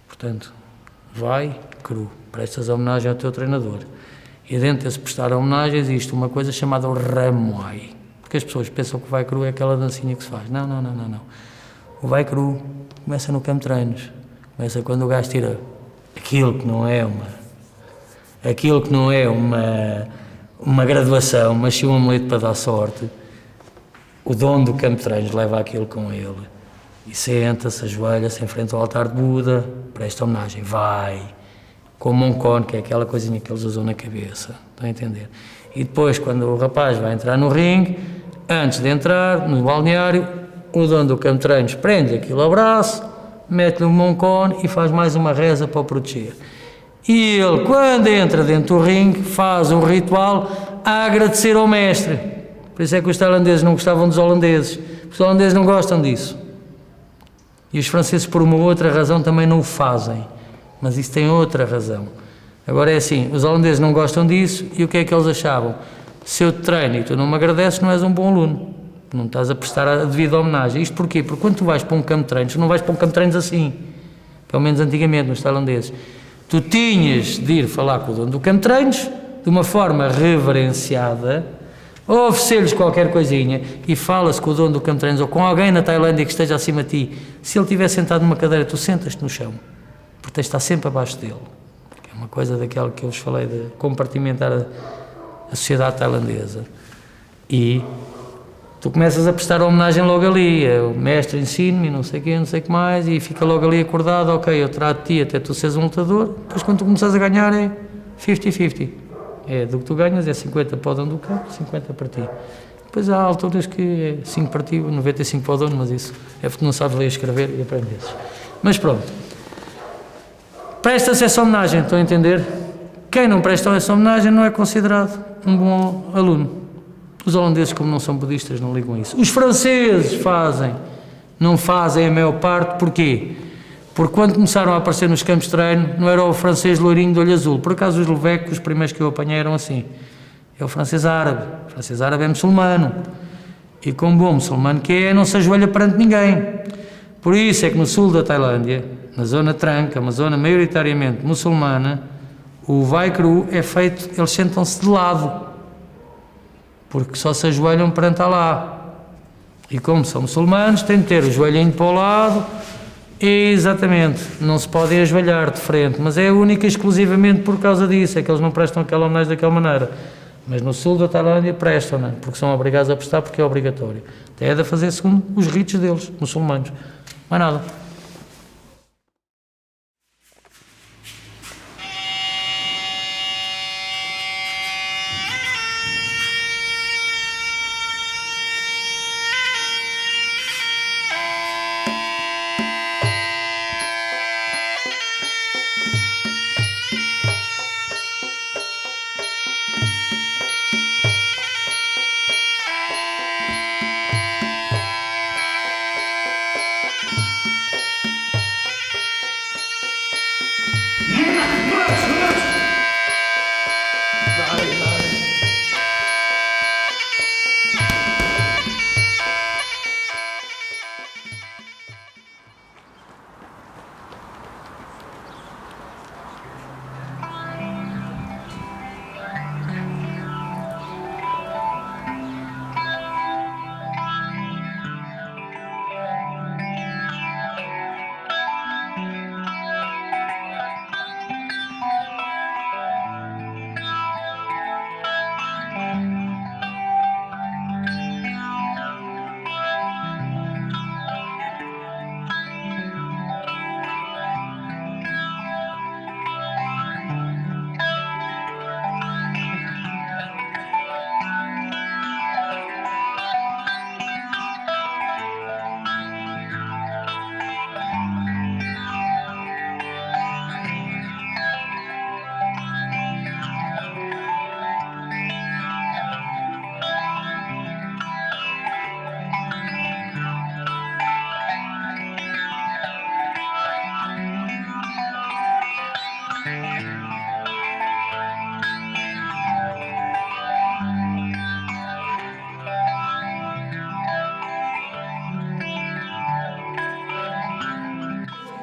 Portanto, vai, cru, prestas homenagem ao teu treinador. E dentro desse prestar homenagem existe uma coisa chamada o Ramuai. Porque as pessoas pensam que o Vai Cru é aquela dancinha que se faz. Não. O Vai Cru começa no campo de treinos. Começa quando o gajo tira aquilo que não é aquilo que não é uma graduação, mas sim um amuleto para dar sorte, o dono do campo de treinos leva aquilo com ele e senta-se, ajoelha-se em frente ao altar de Buda, presta homenagem, vai, com o moncone, que é aquela coisinha que eles usam na cabeça, estão a entender? E depois, quando o rapaz vai entrar no ringue, antes de entrar no balneário, o dono do campo de treinos prende aquilo ao braço, mete-lhe um moncone e faz mais uma reza para o proteger. E ele, quando entra dentro do ringue, faz um ritual a agradecer ao mestre. Por isso é que os tailandeses não gostavam dos holandeses. Os holandeses não gostam disso. E os franceses, por uma outra razão, também não o fazem. Mas isso tem outra razão. Agora é assim, os holandeses não gostam disso e o que é que eles achavam? Se eu te treino e tu não me agradeces, não és um bom aluno. Não estás a prestar a devida homenagem. Isto porquê? Porque quando tu vais para um campo de treinos, tu não vais para um campo de treinos assim. Pelo menos antigamente, nos tailandeses. Tu tinhas de ir falar com o dono do campo de treinos, de uma forma reverenciada, oferecer-lhes qualquer coisinha e fala-se com o dono do campo de treinos ou com alguém na Tailândia que esteja acima de ti. Se ele estiver sentado numa cadeira, tu sentas-te no chão, porque tens de estar sempre abaixo dele. É uma coisa daquela que eu vos falei de compartimentar a sociedade tailandesa. E tu começas a prestar homenagem logo ali, o mestre ensina-me, não sei o quê, não sei o que mais, e fica logo ali acordado, ok, eu trato-te até tu seres um lutador, depois quando tu começas a ganhar é 50-50. É do que tu ganhas, é 50 para o dono do campo, 50 para ti. Depois há alturas que é 5 para ti, 95 para o dono, mas isso é porque não sabes ler e escrever e aprendes. Mas pronto. Presta-se essa homenagem, estão a entender? Quem não presta essa homenagem não é considerado um bom aluno. Os holandeses, como não são budistas, não ligam a isso. Os franceses fazem, não fazem a maior parte, porquê? Porque quando começaram a aparecer nos campos de treino, não era o francês loirinho de olho azul. Por acaso os levecos, os primeiros que eu apanhei eram assim. É o francês árabe. O francês árabe é muçulmano. E como bom muçulmano que é, não se ajoelha perante ninguém. Por isso é que no sul da Tailândia, na zona Tranca, uma zona maioritariamente muçulmana, o vai cru é feito, eles sentam-se de lado, porque só se ajoelham perante Allah. E como são muçulmanos, têm de ter o joelhinho para o lado, e exatamente, não se podem ajoelhar de frente, mas é única e exclusivamente por causa disso, é que eles não prestam aquela homenagem daquela maneira. Mas no sul da Tailândia prestam, não é? Porque são obrigados a prestar, porque é obrigatório. Até é de fazer segundo os ritos deles, muçulmanos. Mais nada.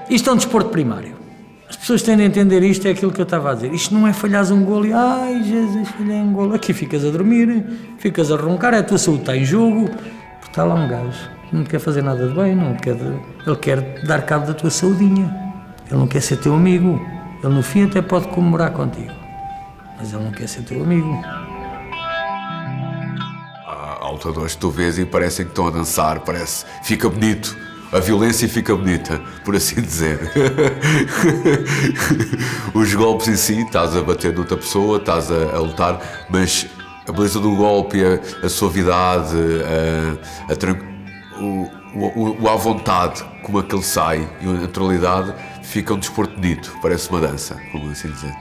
Isto é um desporto primário. As pessoas têm de entender isto, é aquilo que eu estava a dizer. Isto não é falhares um golo e, ai Jesus, falhei um golo. Aqui ficas a dormir, ficas a roncar, a tua saúde está em jogo. Porque está lá um gajo que não te quer fazer nada de bem, não quer, ele quer dar cabo da tua saudinha. Ele não quer ser teu amigo. Ele no fim até pode comemorar contigo. Mas ele não quer ser teu amigo. Há lutadores que tu vês e parecem que estão a dançar, fica bonito. A violência fica bonita, por assim dizer. Os golpes em si, estás a bater noutra pessoa, estás a lutar, mas a beleza do golpe, a suavidade, à vontade como aquele sai e a naturalidade, fica um desporto bonito, parece uma dança, como assim dizer.